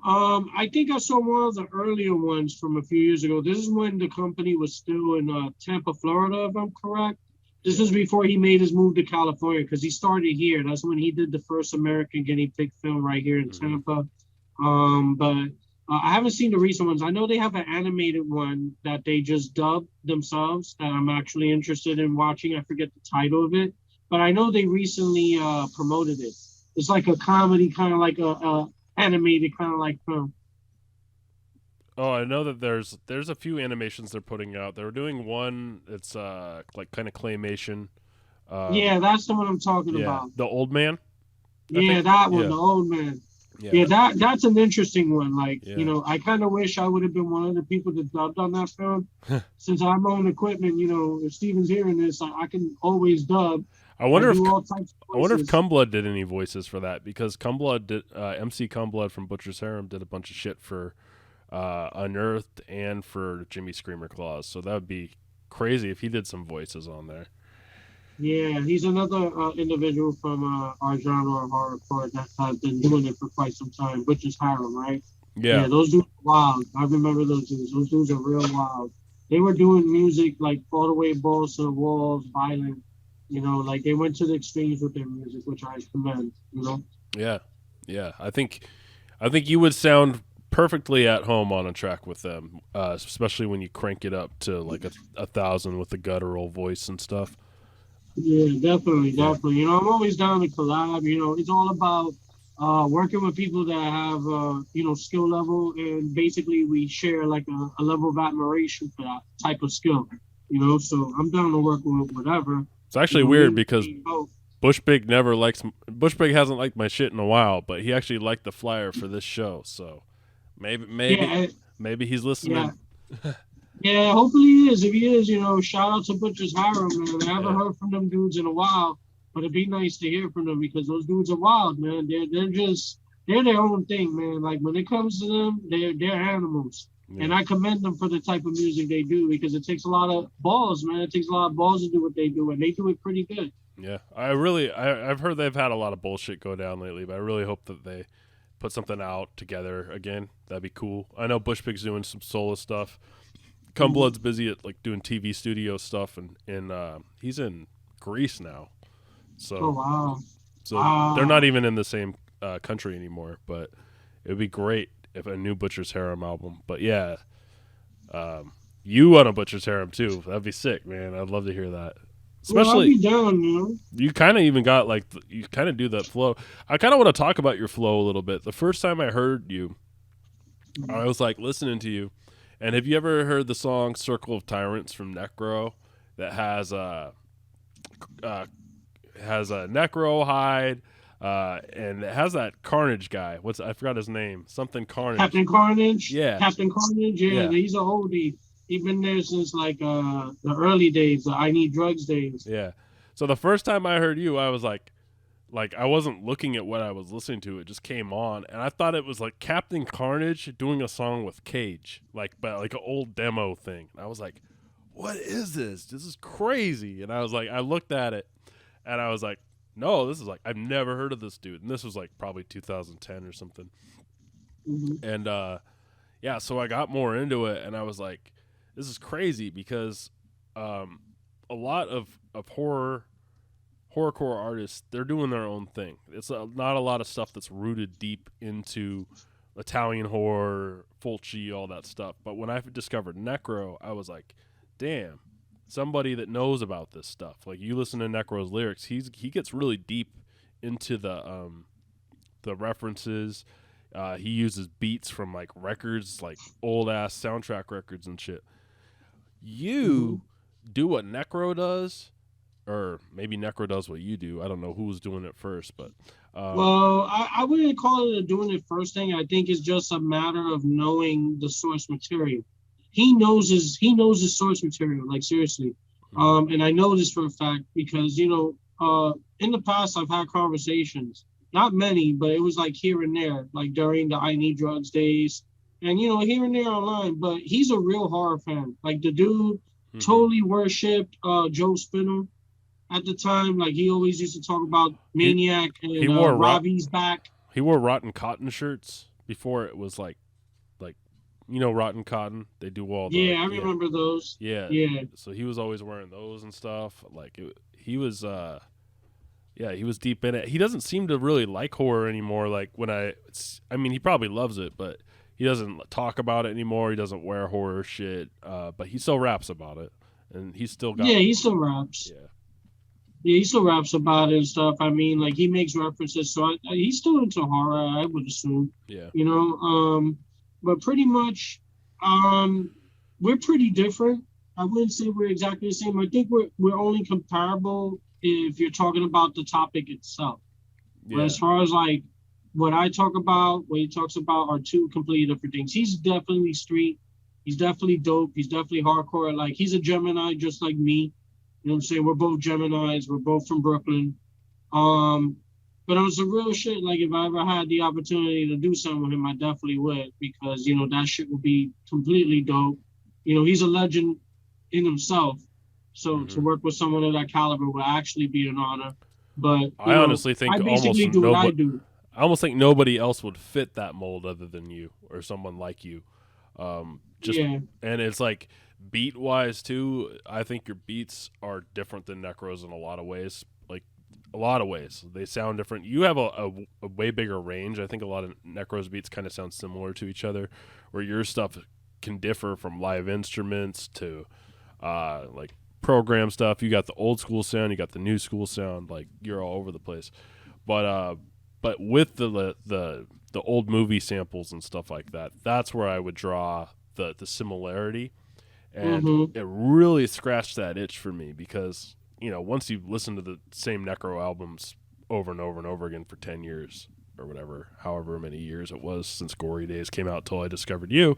I think I saw one of the earlier ones from a few years ago. This is when the company was still in Tampa, Florida, if I'm correct. This was Yeah. before he made his move to California because he started here. That's when he did the first American guinea pig film right here in Hmm. Tampa. But I haven't seen the recent ones. I know they have an animated one that they just dubbed themselves that I'm actually interested in watching. I forget the title of it, but I know they recently promoted it. It's like a comedy, kind of like a animated kind of like film. Oh, I know that there's a few animations they're putting out. They're doing one. It's like kind of claymation. Yeah, Um, that's the one I'm talking yeah, about. the old man. I Yeah, think. that one, Yeah, the old man. yeah, Yeah, that's an interesting one. Like, you yeah. know, I kind of wish I would have been one of the people that dubbed on that film. Since I'm on equipment, you know, if Steven's hearing this, I can always dub. I I wonder if do all types of I wonder if voices. Cumblood did any voices for that because Cumblood did MC Cumblood from Butcher's Harem did a bunch of shit for Unearthed and for Jimmy Screamer Claus. So that would be crazy if he did some voices on there. Yeah, he's another individual from our genre of horrorcore that has been doing it for quite some time, which is Harem, right? Yeah, Yeah, those dudes are wild. I remember those dudes. Those dudes are real wild. They were doing music like all the way balls to the walls, violent. You know, like they went to the extremes with their music, which I commend. You know. yeah, yeah. I think you would sound perfectly at home on a track with them, especially when you crank it up to like a thousand with the guttural voice and stuff. Yeah, definitely, Yeah. definitely. You know, I'm always down to collab. You know, it's all about working with people that have you know, skill level, and basically we share like a level of admiration for that type of skill. You know, so I'm down to work with whatever. It's You actually know, weird me, because me both. Bushpig hasn't liked my shit in a while, but he actually liked the flyer for this show. So maybe he's listening. Yeah. Yeah, hopefully he is. If he is, shout out to Butcher's Harem, man. I haven't heard from them dudes in a while, but it'd be nice to hear from them because those dudes are wild, man. They're their own thing, man. Like when it comes to them, they're animals. Yeah. And I commend them for the type of music they do because it takes a lot of balls, man. It takes a lot of balls to do what they do, and they do it pretty good. Yeah, I've heard they've had a lot of bullshit go down lately, but I really hope that they put something out together again. That'd be cool. I know Bushpig's doing some solo stuff. Cumblood's busy at like doing TV studio stuff, and he's in Greece now. So, oh wow! So they're not even in the same country anymore. But it would be great if a new Butcher's Harem album. But yeah, you on a Butcher's Harem too. That'd be sick, man. I'd love to hear that. Especially, I'll be down, man. You kind of even got like you kind of do that flow. I kind of want to talk about your flow a little bit. The first time I heard you, I was like listening to you. And have you ever heard the song "Circle of Tyrants" from Necro that has a Necro hide and it has that Carnage guy? I forgot his name. Something Carnage. Captain Carnage. Yeah. Captain Carnage. Yeah. He's a oldie. He's been there since like the early days, the I Need Drugs days. Yeah. So the first time I heard you, I was like I wasn't looking at what I was listening to. It just came on, and I thought it was like Captain Carnage doing a song with Cage, but like an old demo thing. And I was like, what is this? This is crazy. And I was like, I looked at it, and I was like, no, this is like, I've never heard of this dude. And this was like probably 2010 or something. Mm-hmm. And so I got more into it, and I was like, this is crazy because a lot of horrorcore artists, they're doing their own thing. It's not a lot of stuff that's rooted deep into Italian horror, Fulci, all that stuff. But when I discovered Necro, I was like, damn, somebody that knows about this stuff. Like you listen to Necro's lyrics, he gets really deep into the references. He uses beats from like records, like old ass soundtrack records and shit. You do what Necro does. Or maybe Necro does what you do. I don't know who was doing it first, but well, I wouldn't call it a doing it first thing. I think it's just a matter of knowing the source material. He knows his source material, like seriously. And I know this for a fact because in the past I've had conversations, not many, but it was like here and there, like during the I Need Drugs days, and here and there online. But he's a real horror fan. Like the dude totally worshipped Joe Spinell. At the time, like he always used to talk about Maniac and Robbie's back. He wore Rotten Cotton shirts before it was like Rotten Cotton. They do all the I remember those. Yeah. So he was always wearing those and stuff. Like he was deep in it. He doesn't seem to really like horror anymore. Like he probably loves it, but he doesn't talk about it anymore. He doesn't wear horror shit. But he still raps about it, and he's still got. Yeah, he still raps. Yeah. Yeah, he still raps about it and stuff. I mean, like he makes references, so he's still into horror, I would assume. Yeah. But pretty much, we're pretty different. I wouldn't say we're exactly the same. I think we're only comparable if you're talking about the topic itself. Yeah. But as far as like what I talk about, what he talks about are two completely different things. He's definitely street. He's definitely dope. He's definitely hardcore. Like he's a Gemini, just like me. You know what I'm saying? We're both Geminis. We're both from Brooklyn. But on some real shit, like if I ever had the opportunity to do something with him, I definitely would because, that shit would be completely dope. He's a legend in himself. So to work with someone of that caliber would actually be an honor. But I honestly think I basically do what I do. I almost think nobody else would fit that mold other than you or someone like you. And it's like beat wise too, I think your beats are different than Necro's in a lot of ways. Like a lot of ways, they sound different. You have a way bigger range. I think a lot of Necro's beats kind of sound similar to each other, where your stuff can differ from live instruments to like program stuff. You got the old school sound, you got the new school sound. Like you're all over the place. But with the old movie samples and stuff like that, that's where I would draw the similarity. And it really scratched that itch for me because once you've listened to the same Necro albums over and over and over again for 10 years or whatever, however many years it was since Gory Days came out till I discovered you,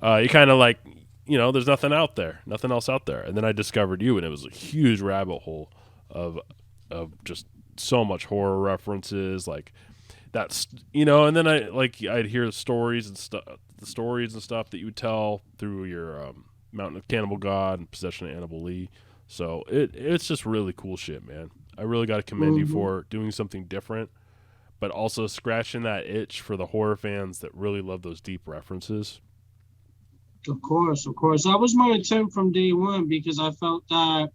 you kind of like, there's nothing else out there. And then I discovered you, and it was a huge rabbit hole of just so much horror references, like that's, and then I'd hear the stories and stuff that you would tell through your Mountain of Cannibal God and Possession of Annabelle Lee. So it's just really cool shit, man. I really got to commend you for doing something different, but also scratching that itch for the horror fans that really love those deep references. Of course. That was my intent from day one, because I felt that,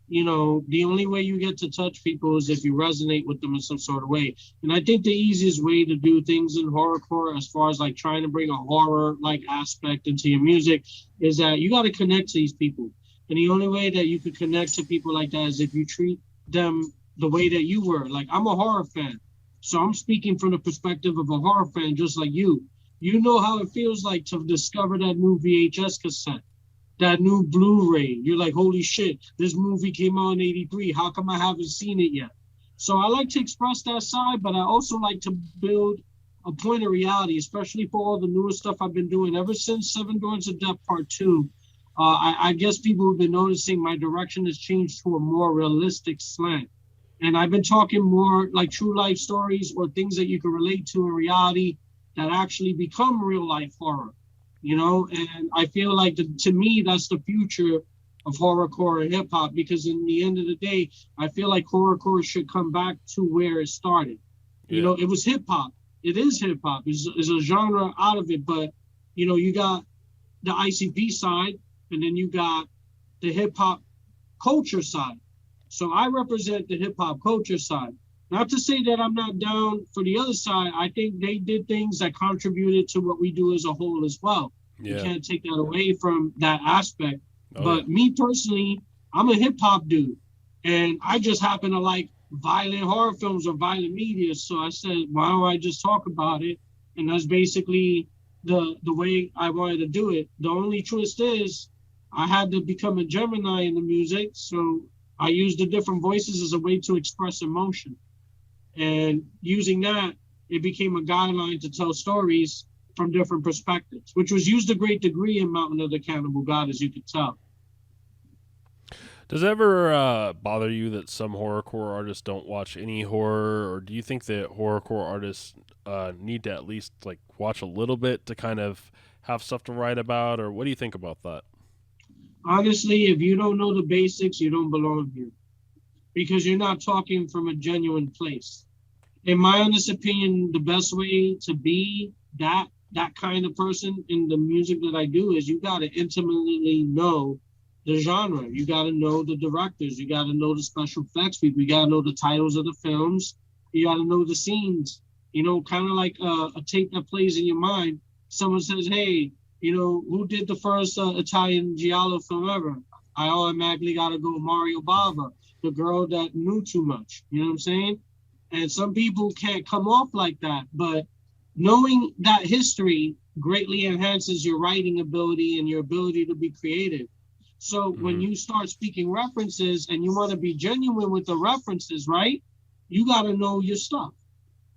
the only way you get to touch people is if you resonate with them in some sort of way. And I think the easiest way to do things in horrorcore, as far as like trying to bring a horror-like aspect into your music, is that you got to connect to these people. And the only way that you could connect to people like that is if you treat them the way that you were. Like, I'm a horror fan, so I'm speaking from the perspective of a horror fan, just like you. You know how it feels like to discover that new VHS cassette, that new Blu-ray. You're like, holy shit, this movie came out in 83. How come I haven't seen it yet? So I like to express that side, but I also like to build a point of reality, especially for all the newer stuff I've been doing. Ever since Seven Doors of Death Part 2, I guess people have been noticing my direction has changed to a more realistic slant. And I've been talking more like true life stories or things that you can relate to in reality that actually become real life horror, and I feel like to me, that's the future of horrorcore and hip hop, because in the end of the day, I feel like horrorcore should come back to where it started. Yeah. It was hip hop. It is hip hop. It's a genre out of it, but you got the ICP side, and then you got the hip hop culture side. So I represent the hip hop culture side. Not to say that I'm not down for the other side. I think they did things that contributed to what we do as a whole as well. Yeah. You can't take that away from that aspect. But me personally, I'm a hip hop dude. And I just happen to like violent horror films or violent media. So I said, why don't I just talk about it? And that's basically the way I wanted to do it. The only twist is I had to become a Gemini in the music. So I used the different voices as a way to express emotion. And using that, it became a guideline to tell stories from different perspectives, which was used a great degree in Mountain of the Cannibal God, as you could tell. Does it ever bother you that some horrorcore artists don't watch any horror, or do you think that horrorcore artists need to at least like watch a little bit to kind of have stuff to write about, or what do you think about that? Honestly, if you don't know the basics, you don't belong here, because you're not talking from a genuine place. In my honest opinion, the best way to be that kind of person in the music that I do is you got to intimately know the genre. You got to know the directors. You got to know the special effects people. You got to know the titles of the films. You got to know the scenes. Kind of like a tape that plays in your mind. Someone says, hey, who did the first Italian Giallo film ever? I automatically got to go Mario Bava, the girl that knew too much. You know what I'm saying? And some people can't come off like that, but knowing that history greatly enhances your writing ability and your ability to be creative. So when you start speaking references and you want to be genuine with the references, right? You got to know your stuff.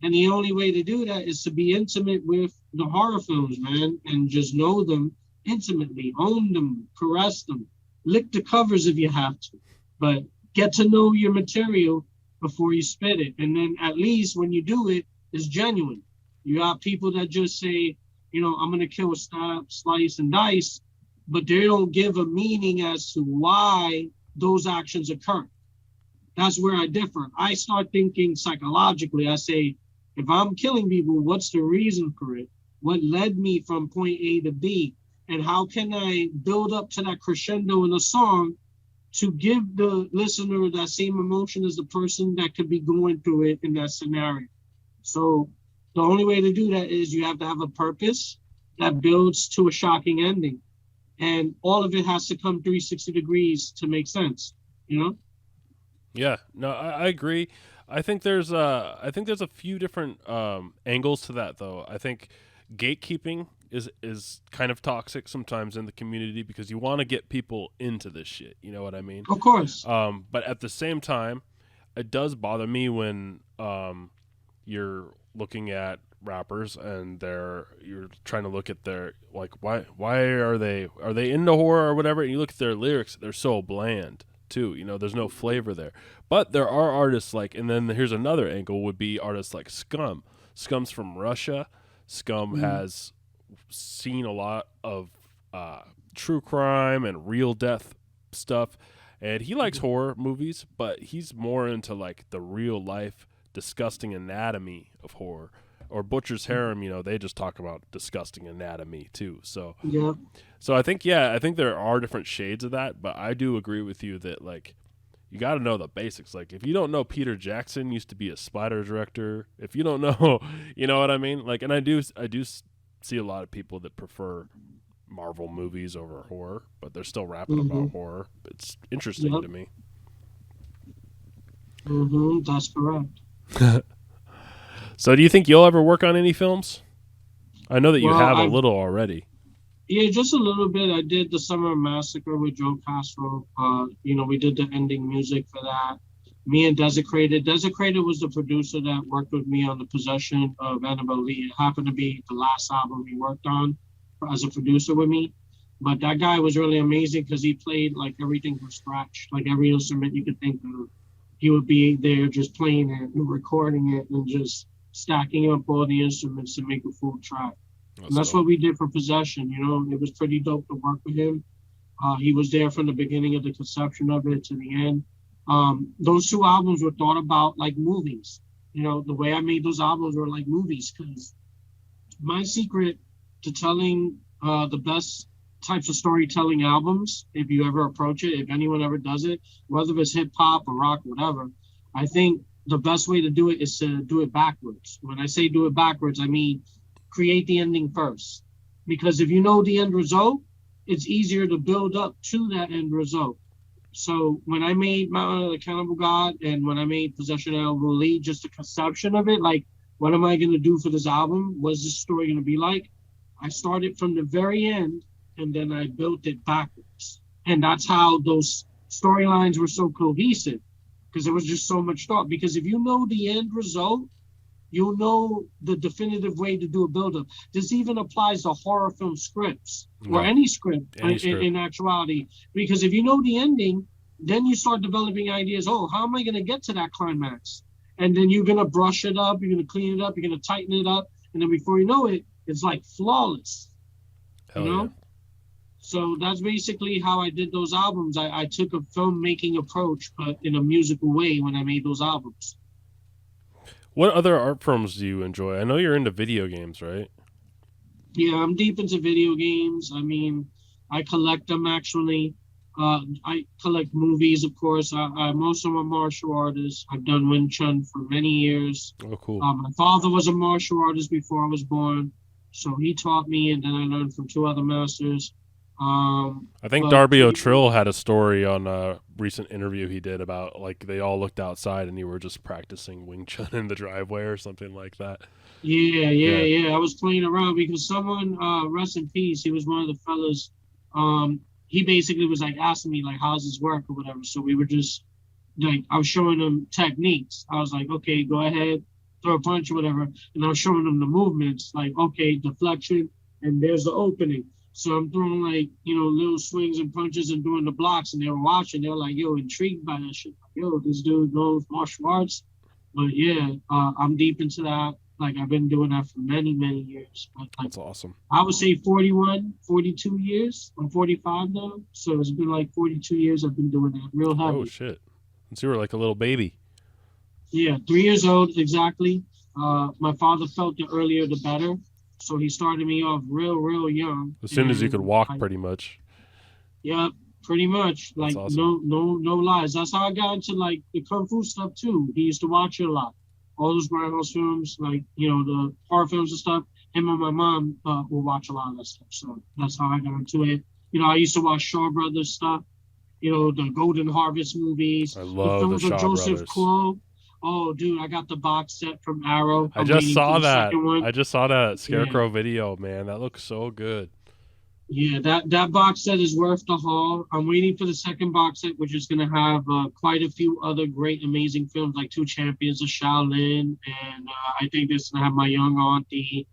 And the only way to do that is to be intimate with the horror films, man, and just know them intimately, own them, caress them, lick the covers if you have to, but get to know your material before you spit it. And then at least when you do it, it's genuine. You got people that just say, I'm going to kill, stab, slice, and dice, but they don't give a meaning as to why those actions occur. That's where I differ. I start thinking psychologically. I say, if I'm killing people, what's the reason for it? What led me from point A to B? And how can I build up to that crescendo in a song to give the listener that same emotion as the person that could be going through it in that scenario? So the only way to do that is you have to have a purpose that builds to a shocking ending. And all of it has to come 360 degrees to make sense, Yeah, no, I agree. I think there's a few different angles to that, though. I think gatekeeping is kind of toxic sometimes in the community because you want to get people into this shit. You know what I mean? Of course. But at the same time, it does bother me when you're looking at rappers and you're trying to look at their, like, why are they into horror or whatever, and you look at their lyrics, they're so bland too. You know, there's no flavor there. But there are artists like, and then here's another angle would be artists like Scum. Scum's from Russia. Scum has seen a lot of true crime and real death stuff, and he likes horror movies, but he's more into like the real life disgusting anatomy of horror. Or Butcher's Harem, you know, they just talk about disgusting anatomy too. So yeah. So I think there are different shades of that, but I do agree with you that, like, you got to know the basics. Like, if you don't know Peter Jackson used to be a Spider director, if you don't know, you know what I mean? Like, and I do see a lot of people that prefer Marvel movies over horror, but they're still rapping about horror. It's interesting to me. That's correct. So do you think you'll ever work on any films? I know that you have a little already. Yeah, just a little bit. I did the Summer Massacre with Joe Castro. You know, we did the ending music for that. Me and Desecrated. Desecrated was the producer that worked with me on the Possession of Annabelle Lee. It happened to be the last album he worked on as a producer with me. But that guy was really amazing because he played like everything from scratch, like every instrument you could think of. He would be there just playing it and recording it and just stacking up all the instruments to make a full track. And that's what we did for Possession. You know, it was pretty dope to work with him. He was there from the beginning of the conception of it to the end. Those two albums were thought about like movies. You know, the way I made those albums were like movies, because my secret to telling the best types of storytelling albums, if you ever approach it, if anyone ever does it, whether it's hip hop or rock, whatever, I think the best way to do it is to do it backwards. When I say do it backwards, I mean create the ending first. Because if you know the end result, it's easier to build up to that end result. So when I made Mountain of the Cannibal God and when I made Possession of Annabelle Lee, just the conception of it, like, what am I going to do for this album? What's this story going to be like? I started from the very end and then I built it backwards. And that's how those storylines were so cohesive, because there was just so much thought. Because if you know the end result, you'll know the definitive way to do a build-up. This even applies to horror film scripts or any script, in actuality. Because if you know the ending, then you start developing ideas. Oh, how am I going to get to that climax? And then you're going to brush it up, you're going to clean it up, you're going to tighten it up. And then before you know it, it's like flawless. Hell, you know? Yeah. So that's basically how I did those albums. I took a filmmaking approach, but in a musical way when I made those albums. What other art forms do you enjoy? I know you're into video games, right? Yeah, I'm deep into video games. I mean, I collect them, actually. I collect movies, of course. I'm also a martial artist. I've done Wing Chun for many years. Oh, cool. My father was a martial artist before I was born, so he taught me, and then I learned from two other masters. I think Darby O'Trill had a story on a recent interview he did about, like, they all looked outside and you were just practicing Wing Chun in the driveway or something like that. Yeah. I was playing around because someone, rest in peace, he was one of the fellas. He basically was like asking me like, how's this work or whatever. So we were just like, I was showing him techniques. I was like, okay, go ahead, throw a punch or whatever. And I was showing him the movements, like, okay, deflection, and there's the opening. So I'm throwing like, you know, little swings and punches and doing the blocks, and they were watching. They were like, yo, intrigued by that shit. Like, yo, this dude knows martial arts. But yeah, I'm deep into that. Like, I've been doing that for many, many years. But, like, that's awesome. I would say 41, 42 years. I'm 45 now. So it's been like 42 years I've been doing that real heavy. Oh, shit. Since you were like a little baby. Yeah, 3 years old, exactly. My father felt the earlier the better. So he started me off real young. As soon as you could walk, pretty much. Yeah, pretty much. Like, awesome. no lies. That's how I got into like the kung fu stuff too. He used to watch it a lot. All those Grindhouse films, like, you know, the horror films and stuff. Him and my mom will watch a lot of that stuff. So that's how I got into it. You know, I used to watch Shaw Brothers stuff. You know, the Golden Harvest movies. I love the Shaw Joseph Brothers. Klo. Oh, dude, I got the box set from Arrow. I I'm just waiting for saw the that. second one. I just saw that Yeah. Scarecrow video, man. That looks so good. Yeah, that box set is worth the haul. I'm waiting for the second box set, which is going to have quite a few other great, amazing films like Two Champions of Shaolin, and I think this is going to have My Young Auntie,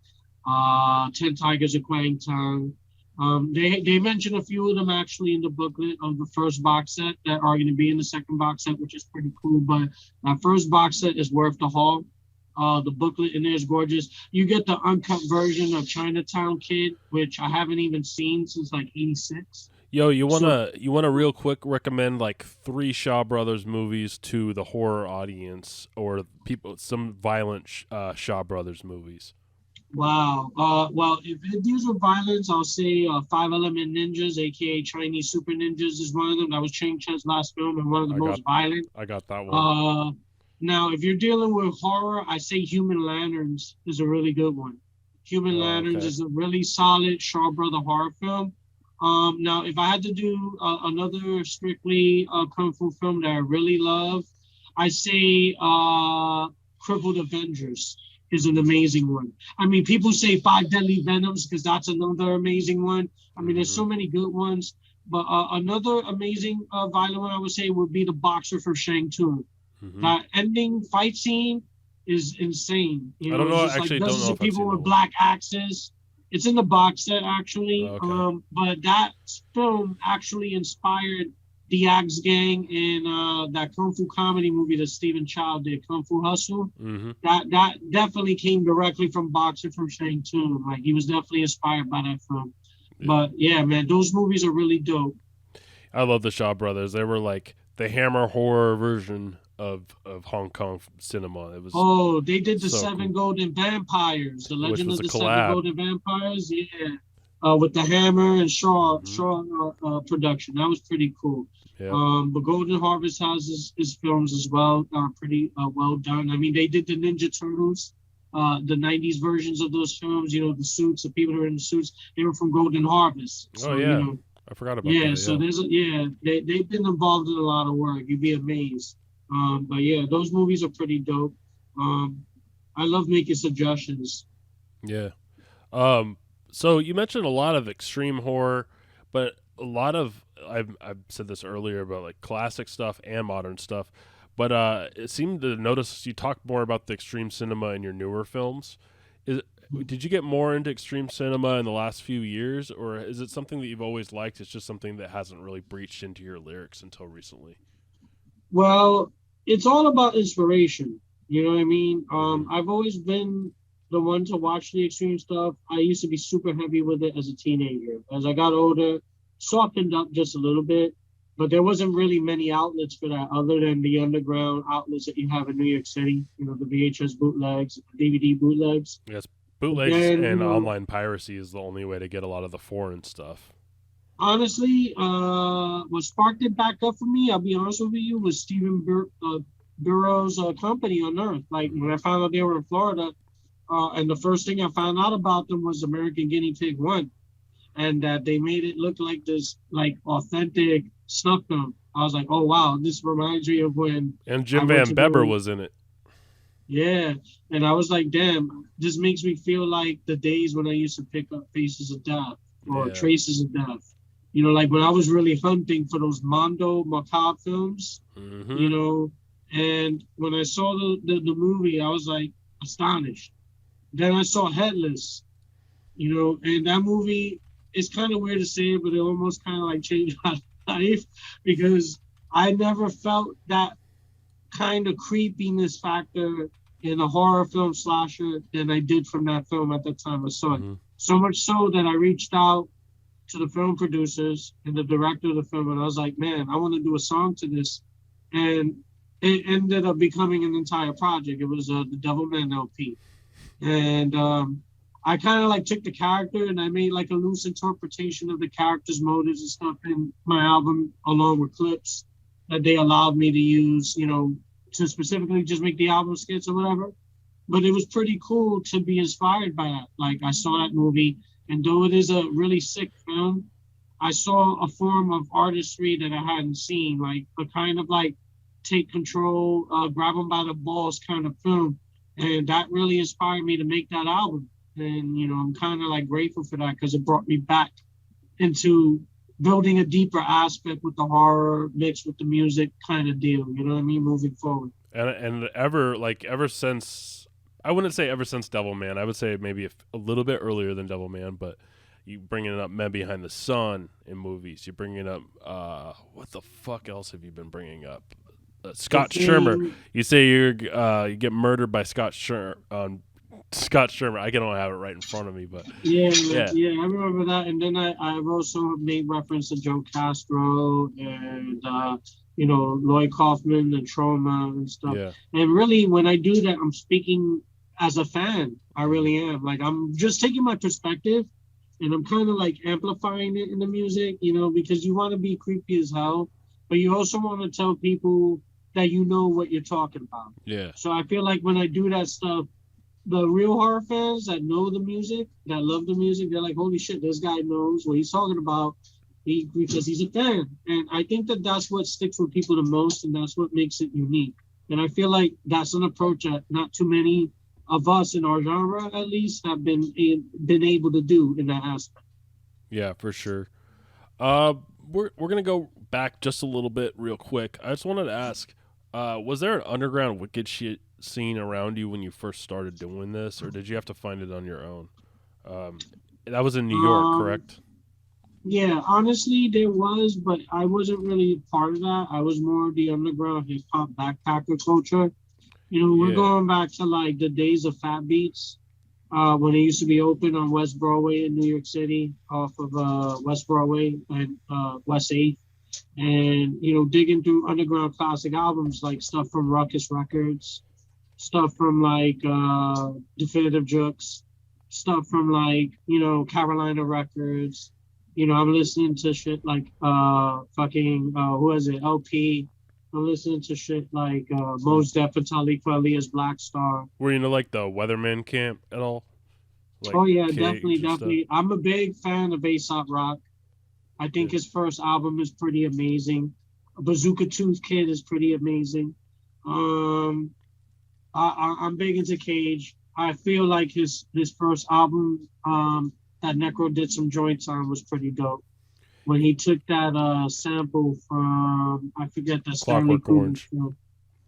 10 Tigers of Kwang Tung. They mentioned a few of them actually in the booklet of the first box set that are going to be in the second box set, which is pretty cool. But that first box set is worth the haul. The booklet in there is gorgeous. You get the uncut version of Chinatown Kid, which I haven't even seen since like '86. Yo, you wanna real quick recommend like 3 Shaw Brothers movies to the horror audience, or people, some violent Shaw Brothers movies? Wow. Well, if it deals with violence, I'll say Five Element Ninjas, aka Chinese Super Ninjas, is one of them. That was Chang Chen's last film and one of the most violent. I got that one. Now, if you're dealing with horror, I say Human Lanterns is a really good one. Human Lanterns is a really solid Shaw Brother horror film. Now, if I had to do another strictly kung fu film that I really love, I say Crippled Avengers is an amazing one. I mean, people say Five Deadly Venoms because that's another amazing one. I mean, there's so many good ones. But another amazing violent one I would say would be The Boxer for Shang Tsung. That ending fight scene is insane. You know, I don't know. It's just Actually, like don't dozens know of if I've people seen with that black axes. It's in the box set actually. Okay. But that film actually inspired the Axe Gang in that kung fu comedy movie that Stephen Chow did, Kung Fu Hustle. That definitely came directly from Boxer from Shang Tsung. Like he was definitely inspired by that film. Yeah. But yeah, man, those movies are really dope. I love the Shaw Brothers. They were like the Hammer horror version of Hong Kong cinema. It was they did the so Seven cool. Golden Vampires, the Legend was of a the collab. Seven Golden Vampires, with the Hammer and Shaw production. That was pretty cool. Yeah. But Golden Harvest has his films as well are pretty well done. I mean, they did the Ninja Turtles, the '90s versions of those films. You know, the suits, the people who are in the suits, they were from Golden Harvest. So, yeah. You know, I forgot about that. So they've been involved in a lot of work. You'd be amazed. But yeah, those movies are pretty dope. I love making suggestions. Yeah. So you mentioned a lot of extreme horror, but a lot of I've said this earlier about like classic stuff and modern stuff. But it seemed to notice you talk more about the extreme cinema in your newer films. Did you get more into extreme cinema in the last few years, or is it something that you've always liked? It's just something that hasn't really breached into your lyrics until recently. Well, it's all about inspiration. You know what I mean? I've always been the one to watch the extreme stuff. I used to be super heavy with it as a teenager. As I got older, softened up just a little bit, but there wasn't really many outlets for that other than the underground outlets that you have in New York City. You know, the VHS bootlegs, DVD bootlegs. Yes, bootlegs and online piracy is the only way to get a lot of the foreign stuff. Honestly, what sparked it back up for me, I'll be honest with you, was Stephen Biro's company, Unearthed. Like when I found out they were in Florida, and the first thing I found out about them was American Guinea Pig 1, and that they made it look like this like authentic snuff film. I was like, oh wow, this reminds me of when. And Jim Van Bebber was in it. Yeah, and I was like, damn, this makes me feel like the days when I used to pick up Faces of Death or Traces of Death. You know, like when I was really hunting for those Mondo Macabre films, you know, and when I saw the movie, I was like astonished. Then I saw Headless, you know, and that movie, it's kind of weird to say it, but it almost kind of like changed my life because I never felt that kind of creepiness factor in a horror film slasher than I did from that film at the time I saw it. So much so that I reached out to the film producers and the director of the film, and I was like, man, I want to do a song to this. And it ended up becoming an entire project. It was the Devilman LP. And I kind of like took the character and I made like a loose interpretation of the character's motives and stuff in my album, along with clips that they allowed me to use, you know, to specifically just make the album skits or whatever. But it was pretty cool to be inspired by that. Like I saw that movie, and though it is a really sick film, I saw a form of artistry that I hadn't seen, like the kind of like take control, grab them by the balls kind of film. And that really inspired me to make that album. And, you know, I'm kind of like grateful for that because it brought me back into building a deeper aspect with the horror mixed with the music kind of deal. You know what I mean? Moving forward. And ever since, I wouldn't say ever since Devilman, I would say maybe a little bit earlier than Devilman, but you bringing up Men Behind the Sun in movies. You're bringing up, what the fuck else have you been bringing up? Scott Shermer. You say you get murdered by Scott Shermer. Scott Shermer. I don't have it right in front of me, but yeah, I remember that. And then I've also made reference to Joe Castro and you know, Lloyd Kaufman and Trauma and stuff. Yeah. And really, when I do that, I'm speaking as a fan. I really am. Like, I'm just taking my perspective and I'm kind of like amplifying it in the music, you know, because you want to be creepy as hell, but you also want to tell people that you know what you're talking about. Yeah. So I feel like when I do that stuff, the real horror fans that know the music, that love the music, they're like, holy shit, this guy knows what he's talking about because he's a fan. And I think that that's what sticks with people the most, and that's what makes it unique. And I feel like that's an approach that not too many of us in our genre, at least, have been able to do in that aspect. Yeah, for sure. We're gonna go back just a little bit real quick. I just wanted to ask, was there an underground wicked shit scene around you when you first started doing this, or did you have to find it on your own? That was in New York, correct? Yeah, honestly, there was, but I wasn't really part of that. I was more of the underground hip hop backpacker culture. You know, we're going back to like the days of Fat Beats, when it used to be open on West Broadway in New York City, off of West Broadway and West 8th. And, you know, digging through underground classic albums, like stuff from Ruckus Records, stuff from like Definitive Jux, stuff from like, you know, Carolina Records. You know, I'm listening to shit like who is it? LP. I'm listening to shit like Mos Def and Talib Kweli's Black Star. Were you into like the Weatherman camp at all? Like oh yeah, definitely. I'm a big fan of Aesop Rock. I think his first album is pretty amazing. Bazooka Tooth Kid is pretty amazing. I'm big into Cage. I feel like his first album that Necro did some joints on was pretty dope. When he took that sample from, I forget the Clockwork Orange, film,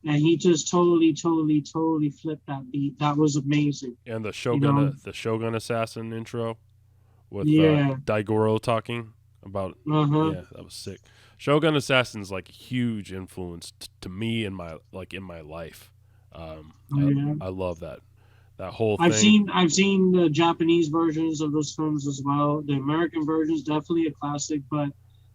and he just totally flipped that beat. That was amazing. And the Shogun Assassin intro with Daigoro talking about yeah, that was sick. Shogun Assassin's like a huge influence to me in my life. I love that whole thing. I've seen the Japanese versions of those films as well. The American version's definitely a classic, but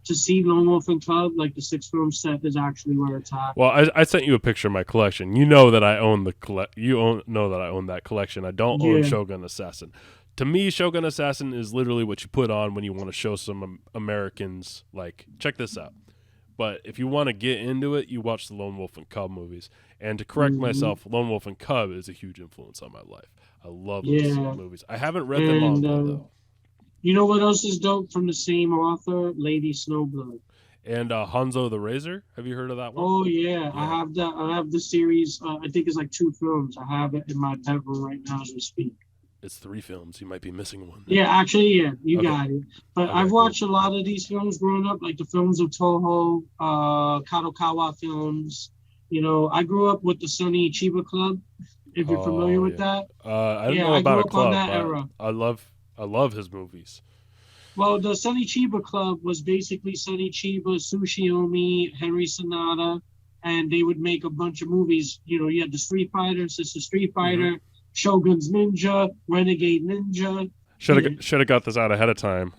to see Lone Wolf and Cub, like the 6-film set, is actually where it's at. Well, I sent you a picture of my collection. You know that I own know that I own that collection. I don't own Shogun Assassin. To me, Shogun Assassin is literally what you put on when you want to show some Americans, like, check this out. But if you want to get into it, you watch the Lone Wolf and Cub movies. And to correct myself, Lone Wolf and Cub is a huge influence on my life. I love those movies. I haven't read them all, though. You know what else is dope from the same author? Lady Snowblood. And Hanzo the Razor. Have you heard of that one? Oh, yeah. I have that. I have the series. I think it's like 2 films. I have it in my bedroom right now as we speak. It's 3 films. You might be missing one. Yeah, actually, you got it. But I've watched a lot of these films growing up, like the films of Toho, Kadokawa films. You know, I grew up with the Sonny Chiba Club, if you're familiar with that. I don't know about a club, but I love his movies. Well, the Sonny Chiba Club was basically Sonny Chiba, Tsuchiyomi, Henry Sonata, and they would make a bunch of movies. You know, you had the Street Fighter, Sister Street Fighter, Shogun's Ninja, Renegade Ninja. Should have got this out ahead of time.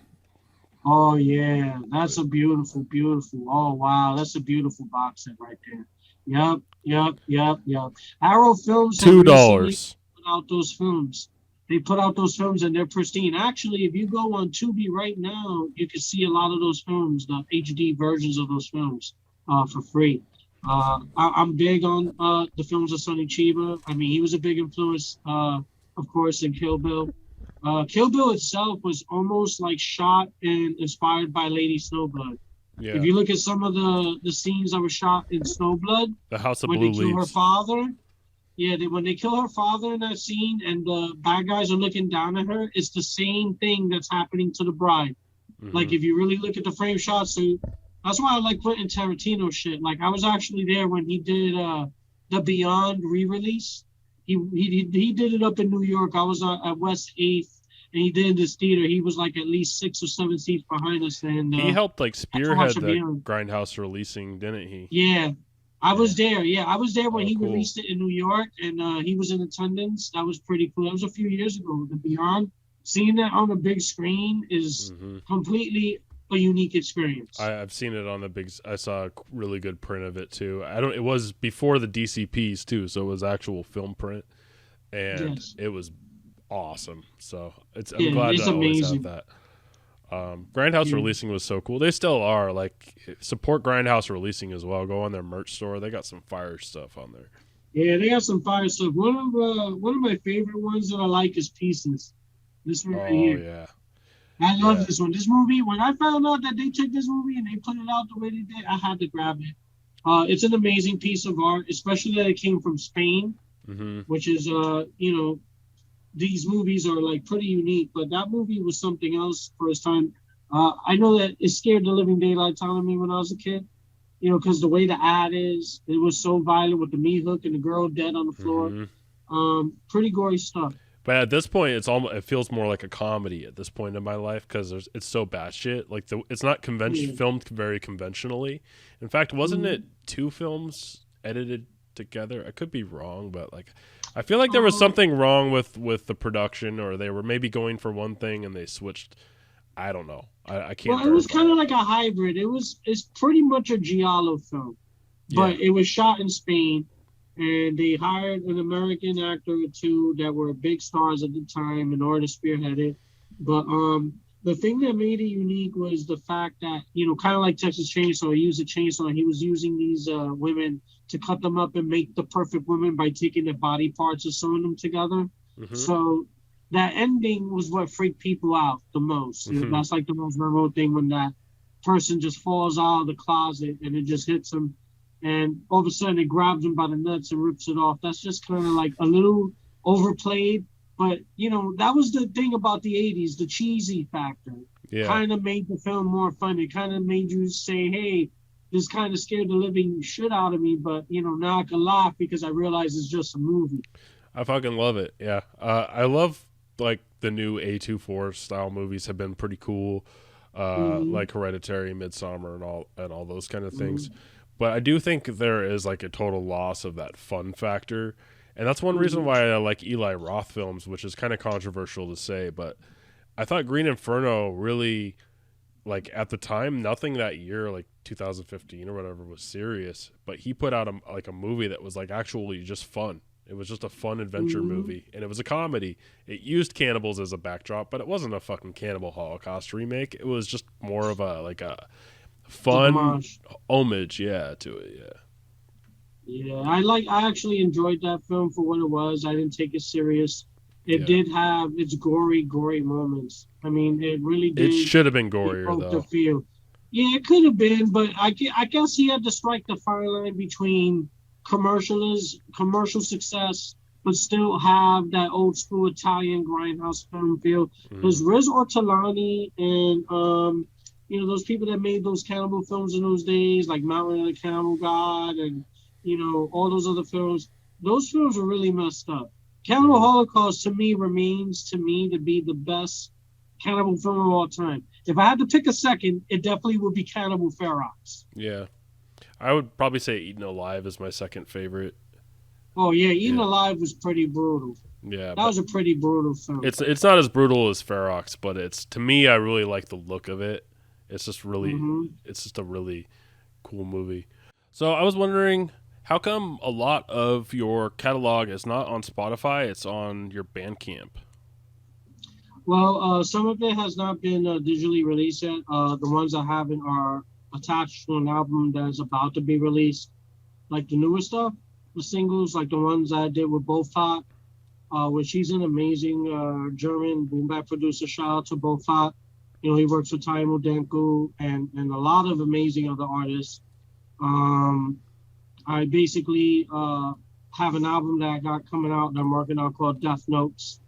Oh yeah, that's a beautiful. Oh wow, that's a beautiful box set right there. Yep. Arrow Films $2 put out those films. They put out those films and they're pristine. Actually, if you go on Tubi right now, you can see a lot of those films, the HD versions of those films, for free. I'm big on the films of Sonny Chiba. I mean, he was a big influence, of course, in Kill Bill. Kill Bill itself was almost like shot and inspired by Lady Snowblood. Yeah. If you look at some of the scenes that were shot in Snowblood, The House of when Blue they kill her Leaves. father, when they kill her father in that scene and the bad guys are looking down at her, it's the same thing that's happening to the bride. Like, if you really look at the frame shots, so that's why I like Quentin Tarantino shit. Like, I was actually there when he did the Beyond re-release. He did it up in New York. I was at West 8th, and he did this theater. He was like at least 6 or 7 seats behind us. And He helped like spearhead the Beyond. Grindhouse releasing, didn't he? Yeah. I was there. Yeah, I was there when he cool. released it in New York, and he was in attendance. That was pretty cool. That was a few years ago. The Beyond, seeing that on the big screen is completely a unique experience. I've seen it on the big. I saw a really good print of it too. It was before the DCPs too, so it was actual film print, and it was awesome. So I'm glad to always have that. Grindhouse releasing was so cool. They still are. Like, support Grindhouse releasing as well. Go on their merch store. They got some fire stuff on there. Yeah, they got some fire stuff. One of my favorite ones that I like is Pieces. This one right here. Yeah. I love this one. This movie, when I found out that they took this movie and they put it out the way they did, I had to grab it. It's an amazing piece of art, especially that it came from Spain, which is, these movies are like pretty unique, but that movie was something else for its time. I know that it scared the living daylights out of me when I was a kid, because the way the ad is, it was so violent with the meat hook and the girl dead on the floor. Pretty gory stuff. But at this point, it feels more like a comedy at this point in my life because it's so batshit. Like it's not filmed very conventionally. In fact, wasn't it 2 films edited together? I could be wrong, but like I feel like there was something wrong with the production, or they were maybe going for one thing and they switched. I don't know. I can't. Well, it was kind of like a hybrid. It's pretty much a Giallo film, but it was shot in Spain. And they hired an American actor or two that were big stars at the time in order to spearhead it. But the thing that made it unique was the fact that, kind of like Texas Chainsaw, he used a chainsaw. He was using these women to cut them up and make the perfect women by taking their body parts and sewing them together. So that ending was what freaked people out the most. That's like the most memorable thing, when that person just falls out of the closet and it just hits them. And all of a sudden it grabs him by the nuts and rips it off. That's just kind of like a little overplayed. But, that was the thing about the 80s, the cheesy factor. Kind of made the film more fun. It kind of made you say, hey, this kind of scared the living shit out of me. But, now I can laugh because I realize it's just a movie. I fucking love it. Yeah. I love, like, the new A24 style movies have been pretty cool. Like Hereditary, Midsommar, and all those kind of things. But I do think there is like a total loss of that fun factor. And that's one reason why I like Eli Roth films, which is kind of controversial to say. But I thought Green Inferno really, like at the time, nothing that year, like 2015 or whatever, was serious. But he put out a movie that was like actually just fun. It was just a fun adventure movie. And it was a comedy. It used cannibals as a backdrop, but it wasn't a fucking Cannibal Holocaust remake. It was just more of a fun homage to it. I actually enjoyed that film for what it was. I didn't take it serious. It did have its gory moments. I mean, it really did. It should have been gorier though. It could have been, but I guess he had to strike the fine line between commercial success, but still have that old school Italian grindhouse film feel. Because Riz Ortolani and those people that made those cannibal films in those days, like Mountain of the Cannibal God and, all those other films, those films were really messed up. Cannibal Holocaust, to me, remains to be the best cannibal film of all time. If I had to pick a second, it definitely would be Cannibal Ferox. Yeah. I would probably say Eaten Alive is my second favorite. Oh, yeah. Eaten Alive was pretty brutal. Yeah. That was a pretty brutal film. It's not as brutal as Ferox, but to me, I really like the look of it. It's just really, it's just a really cool movie. So I was wondering, how come a lot of your catalog is not on Spotify? It's on your Bandcamp. Well, some of it has not been digitally released yet. The ones I haven't are attached to an album that is about to be released. Like the newer stuff, the singles, like the ones I did with Bofat, which he's an amazing German boom bap producer. Shout out to Bofat. You know, he works with Taimo Denku and a lot of amazing other artists. I basically have an album that I got coming out that I'm working on called Death Notes.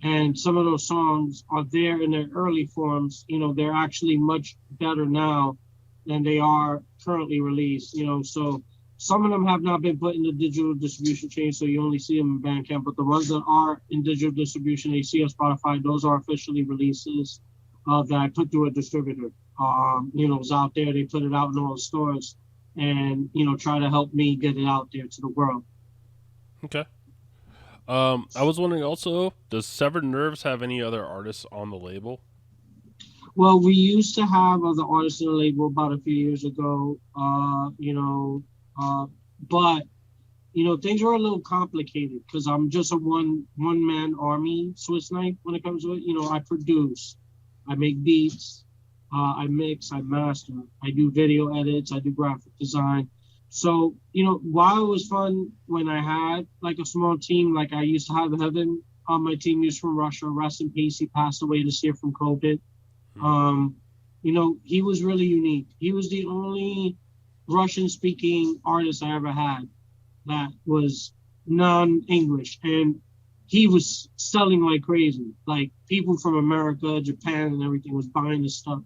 And some of those songs are there in their early forms. You know, they're actually much better now than they are currently released. You know, so some of them have not been put in the digital distribution chain, so you only see them in Bandcamp. But the ones that are in digital distribution, they see on Spotify, those are officially releases that I put through a distributor. You know, it's out there. They put it out in all the stores and, you know, try to help me get it out there to the world. Okay. I was wondering also, does Sev'rd Nerves have any other artists on the label? Well, we used to have other artists on the label about a few years ago, but you know, things were a little complicated because I'm just a one man army Swiss knife when it comes to it. You know, I produce, I make beats, I mix, I master, I do video edits, I do graphic design. So, you know, while it was fun when I had like a small team, like I used to have Heaven on my team, he was from Russia, rest in peace. He passed away this year from COVID. You know, he was really unique. He was the only Russian speaking artist I ever had that was non-English. And he was selling like crazy. Like people from America, Japan, and everything was buying his stuff.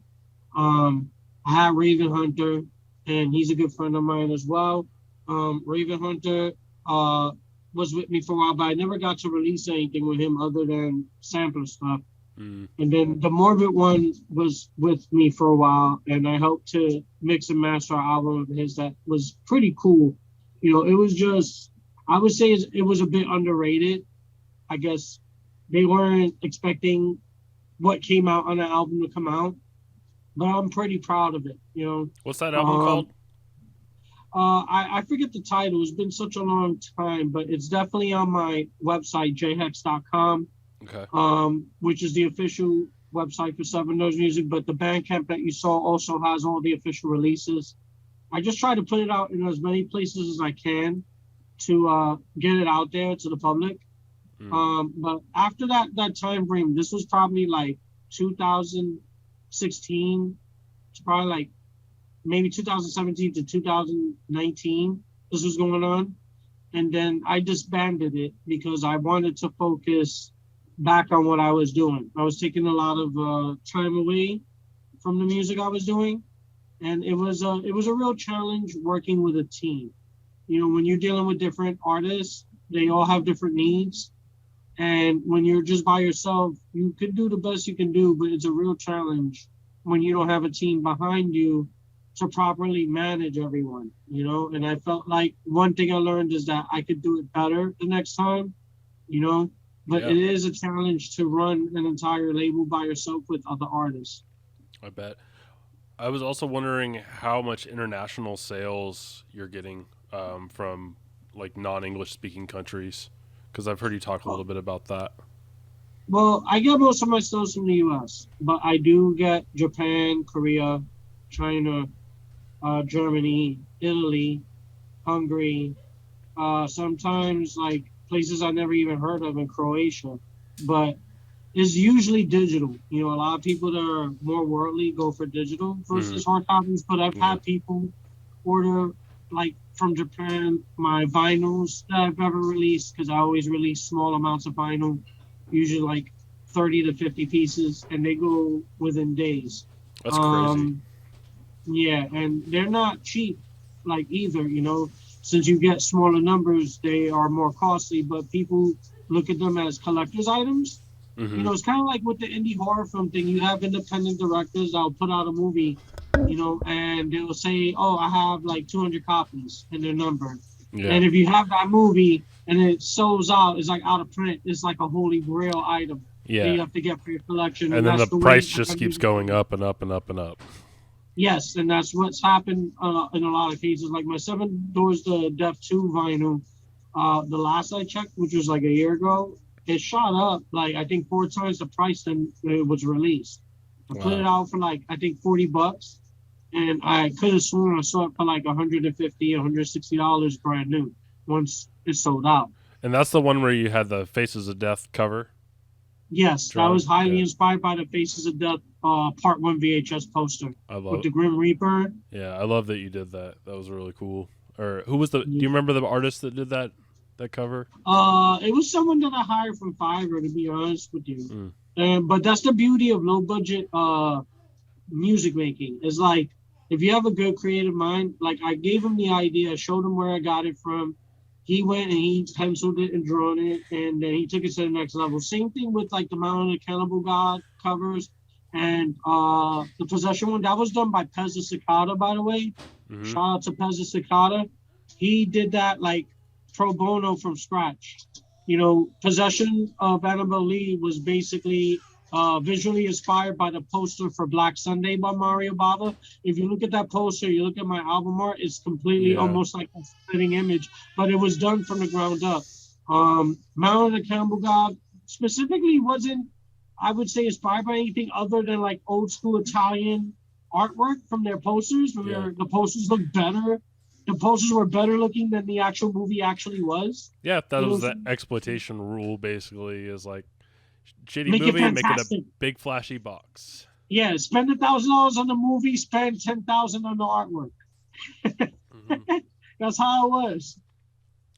I had Raven Hunter, and he's a good friend of mine as well. Raven Hunter was with me for a while, but I never got to release anything with him other than sampler stuff. And then the Morbid one was with me for a while, and I helped to mix and master an album of his that was pretty cool. You know, it was just, I would say it was a bit underrated. I guess they weren't expecting what came out on the album to come out, but I'm pretty proud of it, you know. What's that album called? I forget the title. It's been such a long time, but it's definitely on my website, JxKxMx. Okay. Which is the official website for Sev'rd Nerves music, but the Bandcamp that you saw also has all the official releases. I just try to put it out in as many places as I can to get it out there to the public. But after that time frame, this was probably like 2016. It's probably like maybe 2017 to 2019. This was going on, and then I disbanded it because I wanted to focus back on what I was doing. I was taking a lot of time away from the music I was doing, and it was a real challenge working with a team. You know, when you're dealing with different artists, they all have different needs, and when you're just by yourself, you can do the best you can do, but it's a real challenge when you don't have a team behind you to properly manage everyone, you know. And I felt like one thing I learned is that I could do it better the next time, you know. But It is a challenge to run an entire label by yourself with other artists. I bet. I was also wondering how much international sales you're getting from like non-English speaking countries, because I've heard you talk a little bit about that. Well, I get most of my sales from the U.S., but I do get Japan, Korea, China, Germany, Italy, Hungary, sometimes like places I never even heard of in Croatia, but it's usually digital. You know, a lot of people that are more worldly go for digital versus hard copies, but I've had people order, like from Japan, my vinyls that I've ever released, because I always release small amounts of vinyl, usually like 30 to 50 pieces, and they go within days. That's crazy. Yeah, and they're not cheap, like either, you know. Since you get smaller numbers, they are more costly, but people look at them as collector's items. You know, it's kind of like with the indie horror film thing. You have independent directors that'll put out a movie, you know, and they'll say, oh, I have like 200 copies and they're numbered. Yeah. And if you have that movie and it sells out, it's like out of print, it's like a holy grail item that you have to get for your collection. And then the price just keeps going up and up and up and up. Yes, and that's what's happened in a lot of cases. Like my Seven Doors to Death 2 vinyl, the last I checked, which was like a year ago, it shot up like I think 4 times the price than it was released. I put it out for like I think $40, and I could have sworn I saw it for like $150, $160 brand new once it sold out. And that's the one where you had the Faces of Death cover? Yes, that drawing? was highly Yeah, inspired by the Faces of Death Part 1 VHS poster I with love. the Grim Reaper. Yeah, I love that you did that. That was really cool. Or who was the? Do you remember the artist that did that cover? It was someone that I hired from Fiverr, to be honest with you. Mm. But that's the beauty of low budget music making. Is like if you have a good creative mind, like I gave him the idea, showed him where I got it from. He went and he penciled it and drawn it, and then he took it to the next level. Same thing with like the Mountain of the Cannibal God covers and the Possession one. That was done by Pezza Cicada, by the way. Hmm. Shout out to Pezza Cicada. He did that like pro bono from scratch. You know, Possession of Annabelle Lee was basically visually inspired by the poster for Black Sunday by Mario Bava. If you look at that poster, you look at my album art, it's completely Yeah. almost like a spitting image, but it was done from the ground up. Mountain of the Campbell God specifically wasn't, I would say, inspired by anything other than like old school Italian artwork from their posters. Yeah. The posters look better. The posters were better looking than the actual movie actually was. Yeah, that You know was what the I'm saying? exploitation rule. Basically, is like shitty Make it movie, make it a fantastic. big flashy box. Yeah, spend $1,000 on the movie, spend 10,000 on the artwork. Hmm. That's how it was.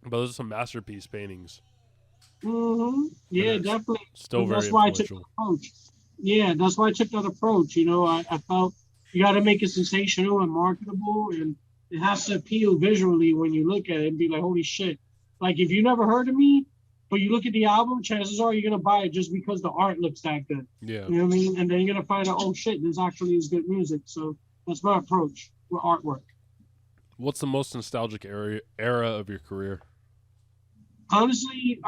But those are some masterpiece paintings. Yeah, And they're definitely. still very That's why I took that influential. approach. Yeah, that's why I took that approach. You know, I felt you got to make it sensational and marketable, and it has to appeal visually when you look at it and be like, holy shit. Like, if you never heard of me, but you look at the album, chances are you're going to buy it just because the art looks that good. Yeah. You know what I mean? And then you're going to find out, oh shit, this actually is good music. So that's my approach with artwork. What's the most nostalgic era of your career? Honestly,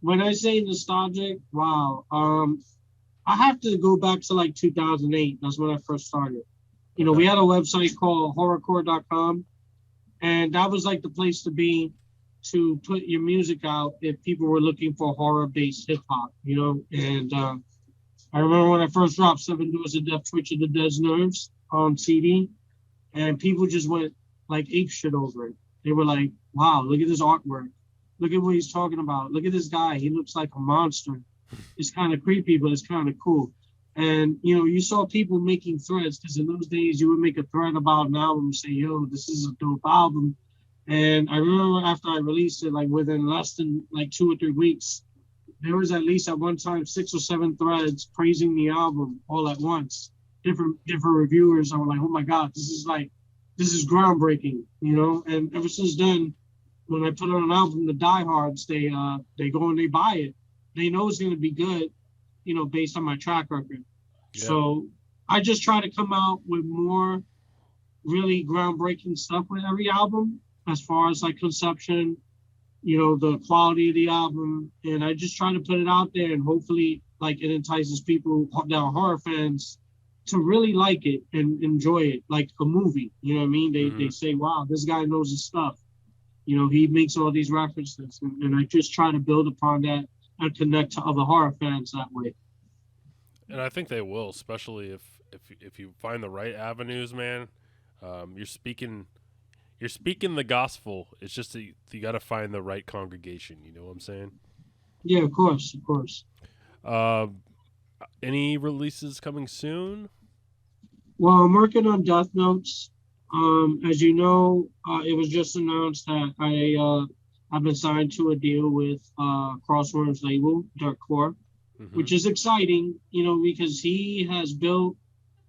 when I say nostalgic, wow, I have to go back to like 2008. That's when I first started. You know, Okay. we had a website called HorrorCorridor.com, and that was like the place to be to put your music out if people were looking for horror-based hip hop. You know, and I remember when I first dropped Sev'rd Nerves of Death, Twitch of the Dead's Nerves on CD, and people just went like ape shit over it. They were like, wow, look at this artwork. Look at what he's talking about. Look at this guy. He looks like a monster. It's kind of creepy, but it's kind of cool. And, you know, you saw people making threads because in those days you would make a thread about an album and say, yo, this is a dope album. And I remember after I released it, like within less than like 2 or 3 weeks, there was at least at one time 6 or 7 threads praising the album all at once. Different reviewers. I was like, oh my God, this is groundbreaking, you know? And ever since then, when I put on an album, the diehards, they go and they buy it. They know it's going to be good, you know, based on my track record. Yeah. So I just try to come out with more really groundbreaking stuff with every album, as far as like conception, you know, the quality of the album, and I just try to put it out there, and hopefully, like, it entices people that are horror fans to really like it and enjoy it, like a movie. You know what I mean? They say, wow, this guy knows his stuff. You know, he makes all these references, and I just try to build upon that and connect to other horror fans that way. And I think they will, especially if you find the right avenues, man. You're speaking the gospel. It's just that you got to find the right congregation. You know what I'm saying? Yeah, of course, of course. Any releases coming soon? Well, I'm working on Death Notes. As you know, it was just announced that I've been signed to a deal with Crossworms label, Darkcore, which is exciting, you know, because he has built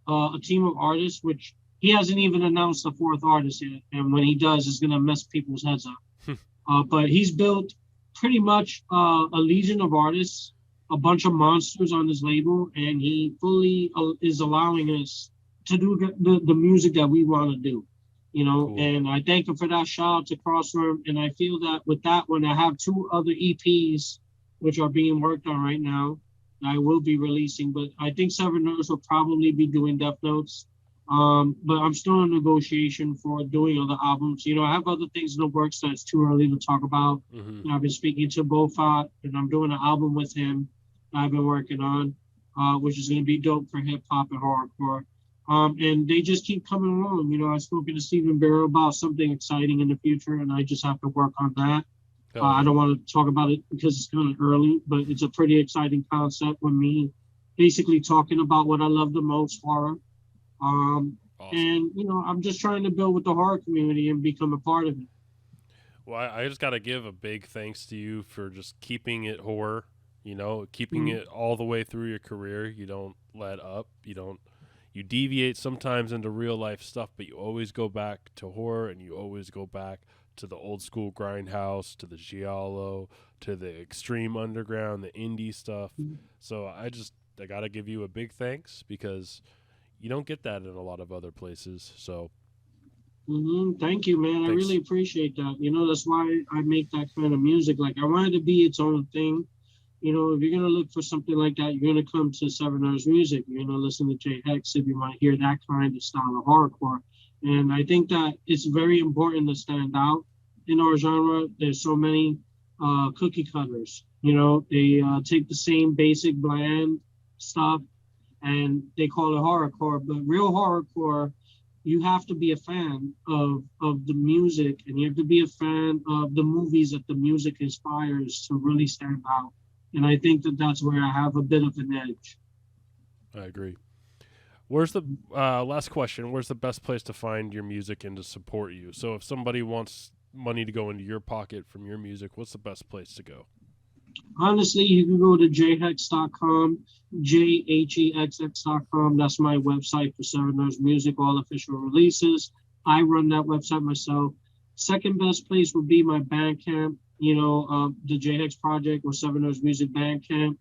a team of artists, which he hasn't even announced the 4th artist yet. And when he does, it's going to mess people's heads up. But he's built pretty much a legion of artists, a bunch of monsters on his label, and he fully is allowing us to do the music that we want to do, you know. Cool. And I thank him for that. Shout out to Crossworm. And I feel that with that one, I have 2 other EPs which are being worked on right now. I will be releasing, but I think Sev'rd Nerves will probably be doing Death Notes. But I'm still in negotiation for doing other albums. You know, I have other things in the works that it's too early to talk about. You know, I've been speaking to Bofat, and I'm doing an album with him I've been working on, which is going to be dope for hip hop and horrorcore. And they just keep coming along. You know, I've spoken to Stephen Biro about something exciting in the future, and I just have to work on that. I don't want to talk about it because it's kind of early, but it's a pretty exciting concept with me basically talking about what I love the most, horror. Awesome. And, I'm just trying to build with the horror community and become a part of it. Well, I just got to give a big thanks to you for just keeping it horror, keeping it all the way through your career. You don't let up. You deviate sometimes into real life stuff, but you always go back to horror, and you always go back to the old school Grindhouse, to the Giallo, to the extreme underground, the indie stuff. So I got to give you a big thanks because you don't get that in a lot of other places. So thank you, man. Thanks. I really appreciate that. That's why I make that kind of music. Like, I want it to be its own thing. If you're going to look for something like that, you're going to come to Sev'rd Nerves music. You're going to listen to JxKxMx if you want to hear that kind of style of horrorcore. And I think that it's very important to stand out in our genre. There's so many cookie cutters. They take the same basic bland stuff and they call it horrorcore. But real horrorcore, you have to be a fan of the music, and you have to be a fan of the movies that the music inspires to really stand out. And I think that that's where I have a bit of an edge. I agree. Where's the last question? Where's the best place to find your music and to support you? So if somebody wants money to go into your pocket from your music, what's the best place to go? Honestly, you can go to JxKxMx.com, JxKxMx.com. That's my website for Sev'rd Nerves music, all official releases. I run that website myself. Second best place would be my Bandcamp, the Hexx Project or Sev'rd Nerves music Bandcamp.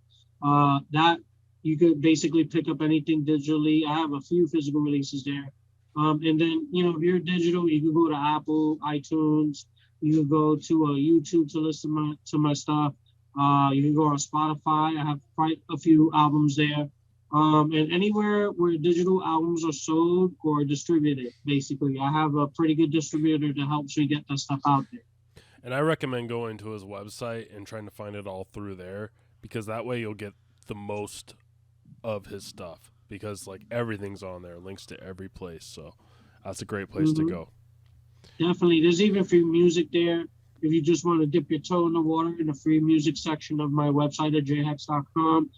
That you could basically pick up anything digitally. I have a few physical releases there. And then, if you're digital, you can go to Apple, iTunes. You can go to YouTube to listen to my stuff. You can go on Spotify. I have quite a few albums there. And anywhere where digital albums are sold or distributed, basically. I have a pretty good distributor that helps me get that stuff out there. And I recommend going to his website and trying to find it all through there, because that way you'll get the most of his stuff, because everything's on there, links to every place. So that's a great place to go. Definitely. There's even free music there. If you just want to dip your toe in the water, in the free music section of my website at JxKxMx.com.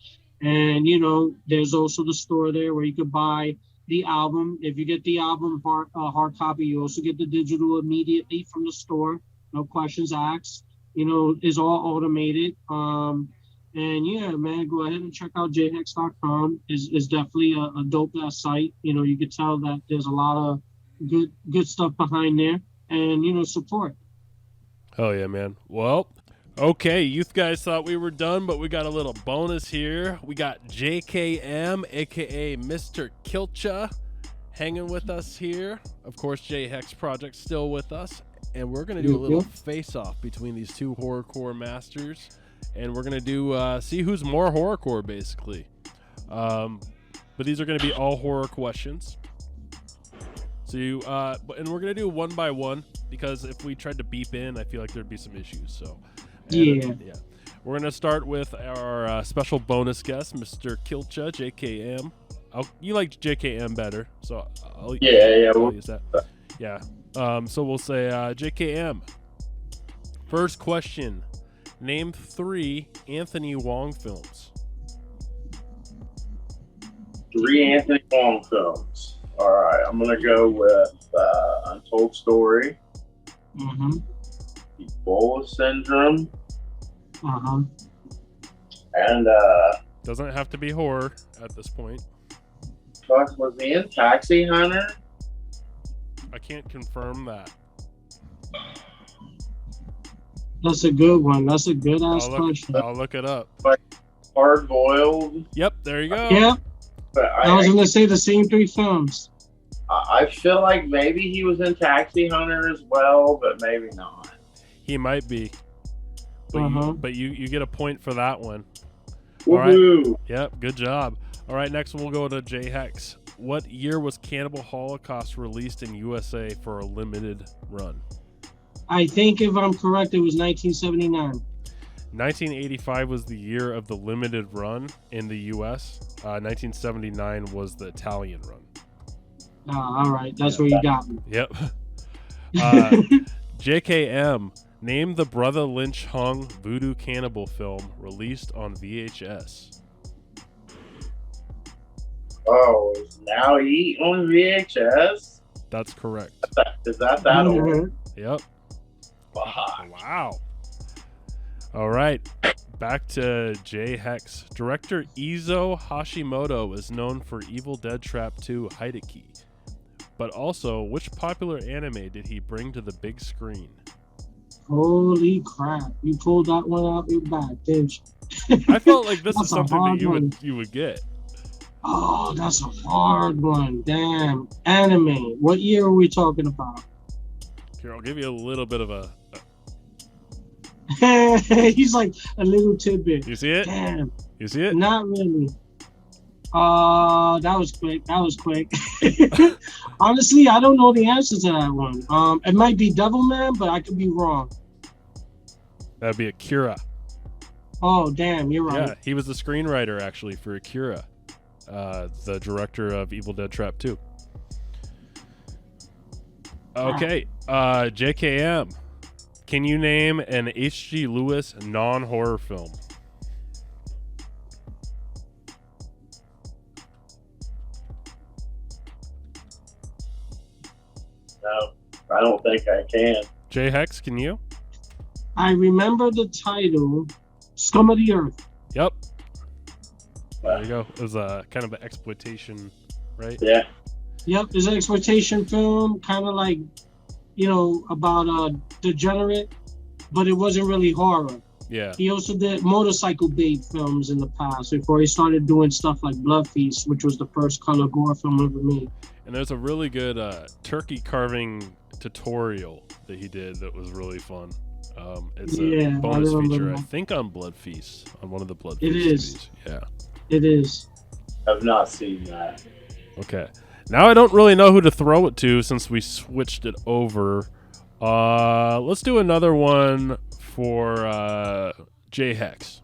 And, there's also the store there where you could buy the album. If you get the album hard copy, you also get the digital immediately from the store. No questions asked. It's all automated. And yeah, man, go ahead and check out JxKxMx.com. Is definitely a dope ass site. You could tell that there's a lot of good stuff behind there, and support. Oh yeah, man. Well, okay, you guys thought we were done, but we got a little bonus here. We got JKM, aka Mr Kiltcha, hanging with us here. Of course, Hexx Project still with us, and we're gonna do a little face-off between these two horrorcore masters. And we're going to do, see who's more horrorcore, basically. But these are going to be all horror questions. So and we're going to do one by one, because if we tried to beep in, I feel like there'd be some issues. So, yeah. We're going to start with our special bonus guest, Mr. Kiltcha, JKM. You like JKM better, so I'll use that. Yeah. So we'll say JKM. First question. Name 3 Anthony Wong films. 3 Anthony Wong films. All right, I'm going to go with Untold Story, Ebola Syndrome, and doesn't have to be horror at this point. Was he in Taxi Hunter? I can't confirm that. That's a good one. That's a good ass question. I'll look it up. Hard Boiled. Yep, there you go. Yep. But I was going to say the same 3 films. I feel like maybe he was in Taxi Hunter as well, but maybe not. He might be. But you get a point for that one. Woohoo! All right. Yep, good job. All right, next we'll go to Hexx. What year was Cannibal Holocaust released in USA for a limited run? I think if I'm correct, it was 1979. 1985 was the year of the limited run in the U.S. 1979 was the Italian run. All right. That's where you got me. Yep. JKM, Name the Brother Lynch hung voodoo cannibal film released on VHS. Oh, is Now Eat on VHS? That's correct. Is that old? Yep. Fuck. Wow. All right. Back to JxKxMx. Director Izo Hashimoto is known for Evil Dead Trap 2 Hideki. But also, which popular anime did he bring to the big screen? Holy crap. You pulled that one out your back, didn't you? I felt like this is That's a something that hard one. you would get. Oh, that's a hard one. Damn. Anime. What year are we talking about? Here, I'll give you a little bit of a... He's like a little tidbit. You see it? Damn. You see it? Not really. That was quick. That was quick. Honestly, I don't know the answer to that one. It might be Devilman, but I could be wrong. That'd be Akira. Oh, damn, you're right. Yeah, he was the screenwriter, actually, for Akira. The director of Evil Dead Trap 2. Okay, JKM. Can you name an H.G. Lewis non-horror film? No, I don't think I can. JxKxMx, can you? I remember the title, Scum of the Earth. Yep. There you go. It was a kind of an exploitation, right? Yeah. Yep, it's an exploitation film, kind of like, about a degenerate, but it wasn't really horror. Yeah. He also did motorcycle-based films in the past before he started doing stuff like Blood Feast, which was the first color gore film ever made. And there's a really good turkey carving tutorial that he did that was really fun. It's a bonus feature, I think, on Blood Feast, on one of the Blood Feast TVs. Yeah. It is. I've not seen that. Okay. Now I don't really know who to throw it to since we switched it over. Let's do another one for JxKxMx.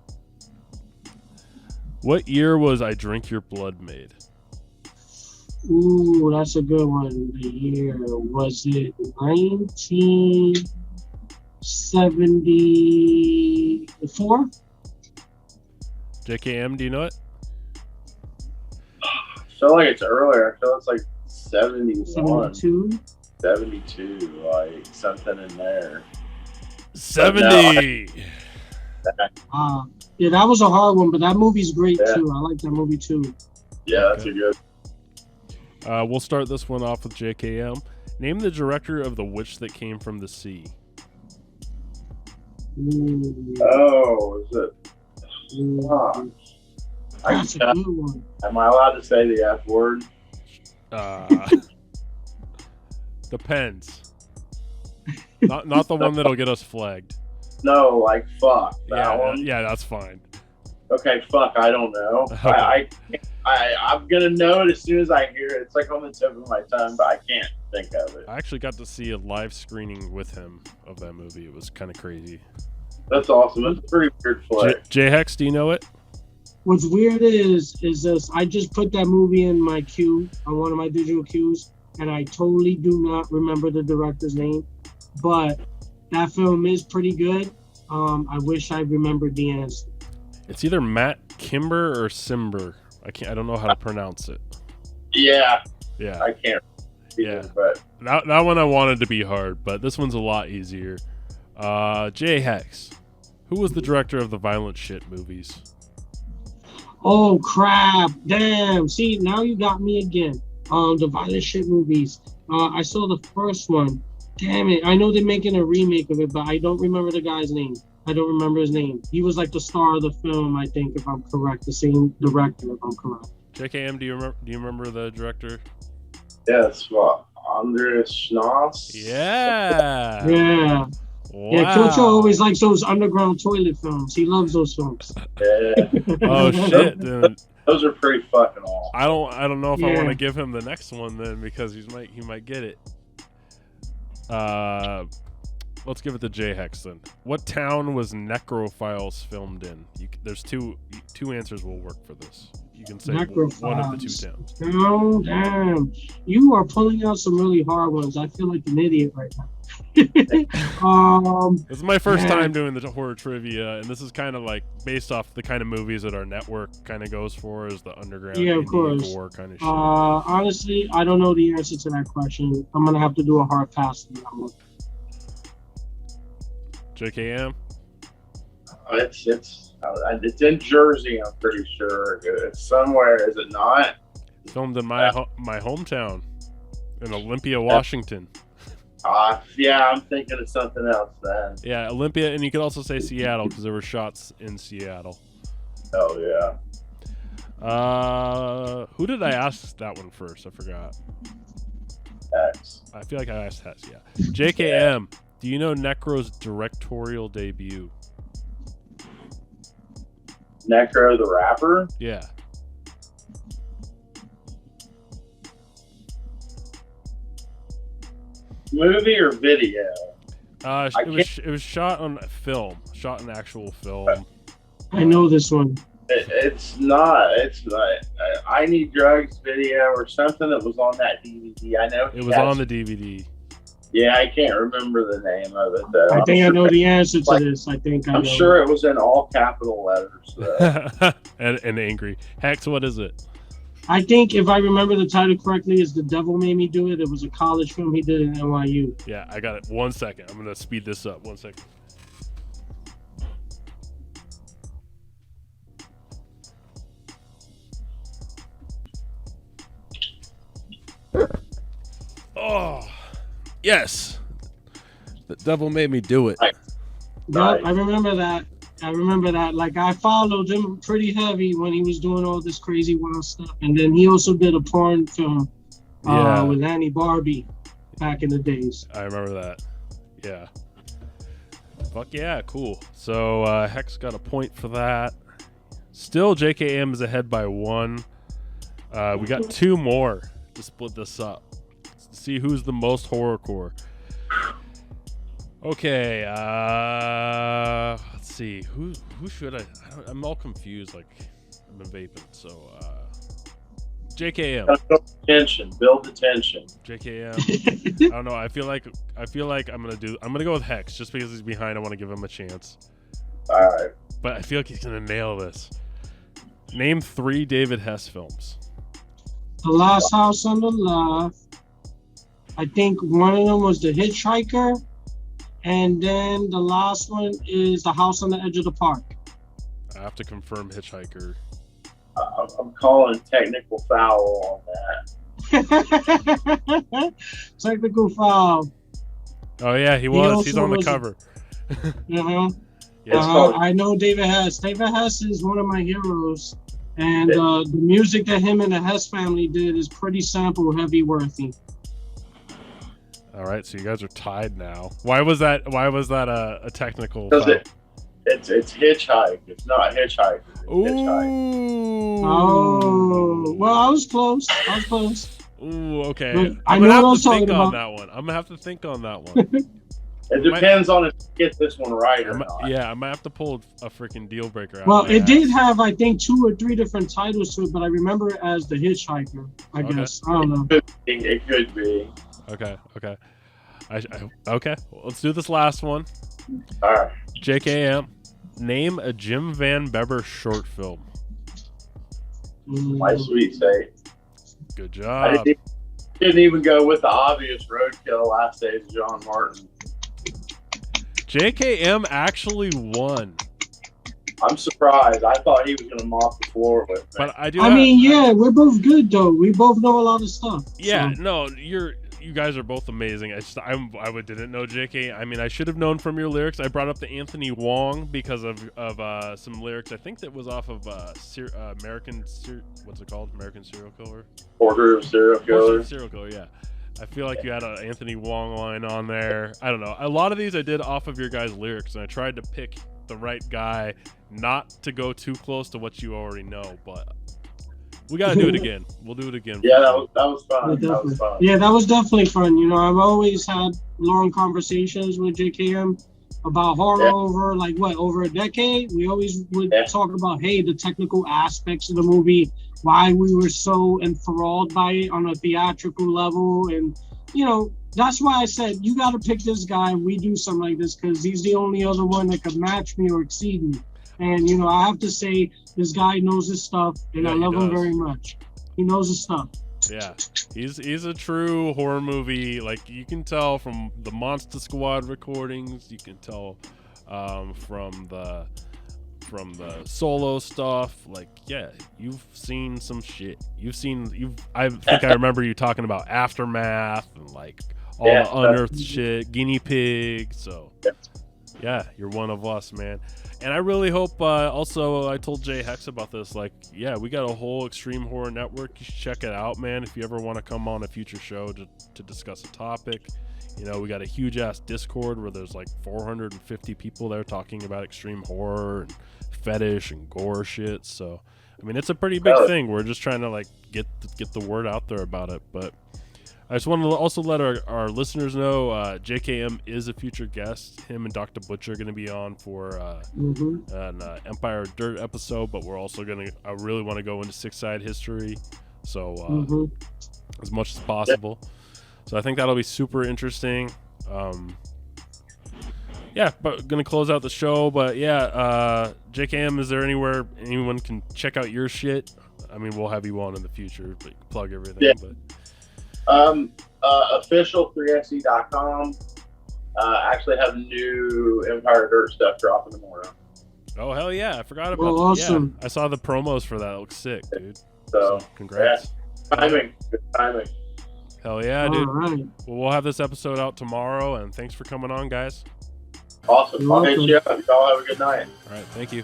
What year was I Drink Your Blood made? Ooh, that's a good one. The year, was it 1974? JKM, do you know it? I feel like it's earlier. I feel it's like 71. 72? 72, like something in there. 70! Yeah, that was a hard one, but that movie's great Yeah. too. I like that movie too. Yeah, that's a good. We'll start this one off with JKM. Name the director of The Witch That Came from the Sea. Ooh. Oh, is it? Ooh. That's a good one. Am I allowed to say the F word? Depends. Not the one that'll get us flagged. No, like fuck. That one? Yeah, that's fine. Okay, fuck. I don't know. Okay. I'm gonna know it as soon as I hear it. It's like on the tip of my tongue, but I can't think of it. I actually got to see a live screening with him of that movie. It was kind of crazy. That's awesome. That's a pretty weird flick. JxKxMx, do you know it? What's weird is this. I just put that movie in my queue on one of my digital queues, and I totally do not remember the director's name, but that film is pretty good. I wish I remembered the answer. It's either Matt Kimber or Simber. I don't know how to pronounce it. Yeah. Yeah. I can't. Yeah. But That one I wanted to be hard, but this one's a lot easier. JxKxMx. Who was the director of the Violent Shit movies? Oh crap! Damn. See, now you got me again. The Violent Shit movies. I saw the first one. Damn it! I know they're making a remake of it, but I don't remember the guy's name. I don't remember his name. He was like the star of the film, I think, if I'm correct. The same director, if I'm correct. JKM, do you remember the director? yes, Andreas Schnoss. Yeah. Yeah. Wow. Yeah, Kiltcha always likes those underground toilet films. He loves those films. Yeah. Oh shit! Then Those are pretty fucking awesome. I don't know if I Yeah. want to give him the next one then because he might get it. Let's give it to JxKxMx then. What town was Necrophiles filmed in? There's two answers will work for this. you can say one of the two towns. Oh, damn. You are pulling out some really hard ones. I feel like an idiot right now. This is my first time doing the horror trivia, and this is kind of like based off the kind of movies that our network kind of goes for, is the underground gore kind of shit. Honestly, I don't know the answer to that question. I'm gonna have to do a hard pass on that one. JKM? It's in Jersey, I'm pretty sure. It's somewhere, is it not? Filmed in my hometown in Olympia, Washington. Yeah, I'm thinking of something else then. Yeah, Olympia, and you could also say Seattle because there were shots in Seattle. Oh, yeah. Who did I ask that one first? I forgot. Hexx. I feel like I asked Hexx, yeah. JKM, do you know Necro's directorial debut? Necro the rapper? Yeah. Movie or video? It was shot on film, shot in actual film. I know this one. It's not. It's like I Need Drugs video or something that was on that DVD. I know it was on the DVD. Yeah, I can't remember the name of it though. I think I know the answer to this. I'm sure it was in all capital letters though. and angry. Hexx, what is it? I think if I remember the title correctly, is The Devil Made Me Do It. It was a college film he did at NYU. Yeah, I got it. 1 second. I'm going to speed this up. 1 second. Oh, yes. The Devil Made Me Do It. Yep, I remember that. Like, I followed him pretty heavy when he was doing all this crazy wild stuff. And then he also did a porn film with Annie Barbie back in the days. I remember that. Yeah. Fuck yeah, cool. So Hexx got a point for that. Still, JKM is ahead by 1. We got 2 more to split this up. Let's see who's the most horrorcore. Okay, let's see. Who should I'm all confused. Like, I've been vaping. So, JKM. Build the tension. JKM. I don't know. I feel like I'm gonna go with Hexx just because he's behind. I want to give him a chance. All right. But I feel like he's gonna nail this. Name 3 David Hess films. The Last House on the Left. I think one of them was The Hitchhiker. And then the last one is The House on the Edge of the Park. I have to confirm Hitchhiker. I'm calling technical foul on that. Technical foul. Oh yeah, he's on the cover. I know David Hess. David Hess is one of my heroes. And the music that him and the Hess family did is pretty sample heavy worthy. All right, so you guys are tied now. Why was that a technical? Because it's Hitchhike. It's not Hitchhike. It's Ooh. Hitchhike. Oh, well, I was close. Ooh, okay. But I'm gonna have to think on that one. I'm gonna have to think on that one. It depends on if you get this one right or not. Yeah, I might have to pull a freaking deal breaker out. Well, it did have, I think, 2 or 3 different titles to it, but I remember it as The Hitchhiker, I guess. I don't know. It could be. Okay. Okay. Well, let's do this last one. All right. JKM, name a Jim Van Beber short film. My Sweet State. Good job. I didn't even go with the obvious roadkill. Last Days of John Martin. JKM actually won. I'm surprised. I thought he was going to mop the floor with me. But we're both good though. We both know a lot of stuff. Yeah, so. No, you guys are both amazing. I didn't know JK. I mean, I should have known from your lyrics. I brought up the Anthony Wong because of some lyrics. I think that was off of American Serial Killer. Order of Serial Killer. Serial Killer, yeah. I feel like you had an Anthony Wong line on there. I don't know. A lot of these I did off of your guys' lyrics, and I tried to pick the right guy, not to go too close to what you already know, but we got to do it again. We'll do it again. Yeah, that was fun. That was fun. Yeah, that was definitely fun. You know, I've always had long conversations with JKM, about horror Yeah. over over a decade. We always would Yeah. talk about, hey, the technical aspects of the movie, why we were so enthralled by it on a theatrical level. And, that's why I said, you got to pick this guy and we do something like this, because he's the only other one that could match me or exceed me. And, I have to say, this guy knows his stuff, and Yeah, I he love him does. very much. He knows his stuff. Yeah, he's a true horror movie. Like, you can tell from the Monster Squad recordings. You can tell from the solo stuff. Like, yeah, you've seen some shit. I think I remember you talking about Aftermath and like all Yeah. the unearthed shit, Guinea Pig. So yeah, you're one of us, man. And I really hope, also, I told JxKxMx about this, like, yeah, we got a whole Extreme Horror Network. You should check it out, man, if you ever want to come on a future show to discuss a topic. We got a huge-ass Discord where there's, like, 450 people there talking about extreme horror and fetish and gore shit. So, I mean, it's a pretty big thing. We're just trying to, like, get the word out there about it. But I just want to also let our listeners know JKM is a future guest. Him and Dr. Butcher are going to be on for an Empire of Dirt episode, but we're also I really want to go into Six Side history, so as much as possible. So I think that'll be super interesting. Yeah, but going to close out the show, but yeah, JKM, is there anywhere anyone can check out your shit? I mean, we'll have you on in the future, but plug everything. Yeah. But official3xe.com. Actually have new Empire Dirt stuff dropping tomorrow. Oh, hell yeah, I forgot about that. Awesome. Yeah, I saw the promos for that. It looks sick, dude. So, congrats. Timing. Good timing. Hell yeah, dude. All right. Well, we'll have this episode out tomorrow, and thanks for coming on, guys. Awesome. You're I'll hit welcome. you up. Y'all have a good night. All right, thank you.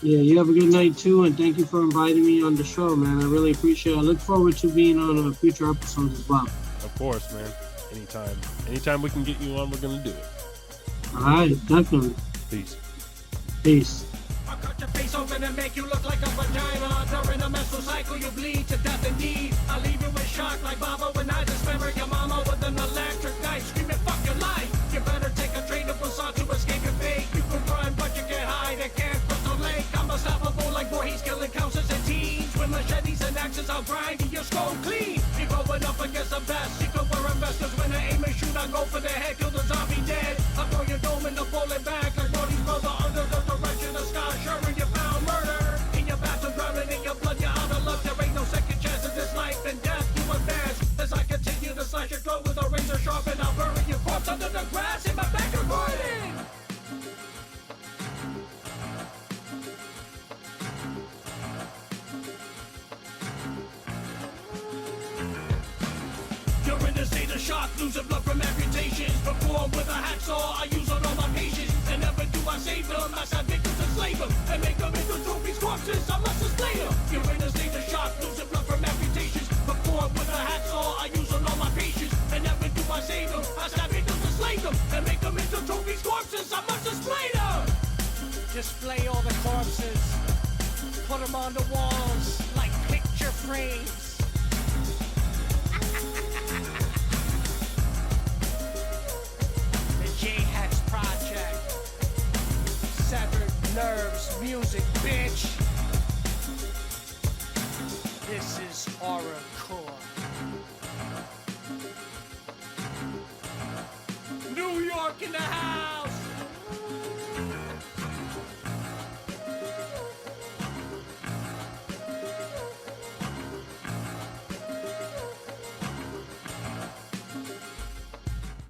Yeah, you have a good night too, and thank you for inviting me on the show, man. I really appreciate it. I look forward to being on future episodes as well. Of course, man. Anytime we can get you on, we're gonna do it. All right, definitely. Peace. Peace. I'll cut your face open and make you look like a vagina. During the menstrual cycle, you bleed to death indeed. I'll leave you in shock like Baba when I dismember your mama with an electric knife. Screaming, fuck your life. You better take a train to Busan to escape your fate. You can run, but you can't hide. It can't cross the lake. I'm unstoppable like Voorhees, killing counselors and teens. With machetes and axes, I'll grind your skull clean. You're going up against the best. You can wear investors when I aim and shoot. I go for the head, kill the zombie dead. I throw your dome in the bullet bag like Brody's brother under the direction of Scott Sherman. You found murder in your bathroom, drowning in your blood. You're out of luck. There ain't no second chance in this life and death. You advance as I continue to slash your throat with a razor sharp, and I'll bury your corpse under the grass in my back garden. You're in a state of shock, losing blood from amputations. Perform with a hacksaw, I use on all my patients. And never do I save them, I stab victims and slave them. And make them into trophies, corpses, I must display them. You're in a state of shock, losing blood from amputations. Perform with a hacksaw, I use on all my patients. And never do I save them, I stab victims and slave them. And make them into trophies, corpses, I must display them. Display all the corpses, put them on the walls like picture frames. The Hexx Project, Sev'rd Nerves music, bitch. This is Horrorcore. New York in the house.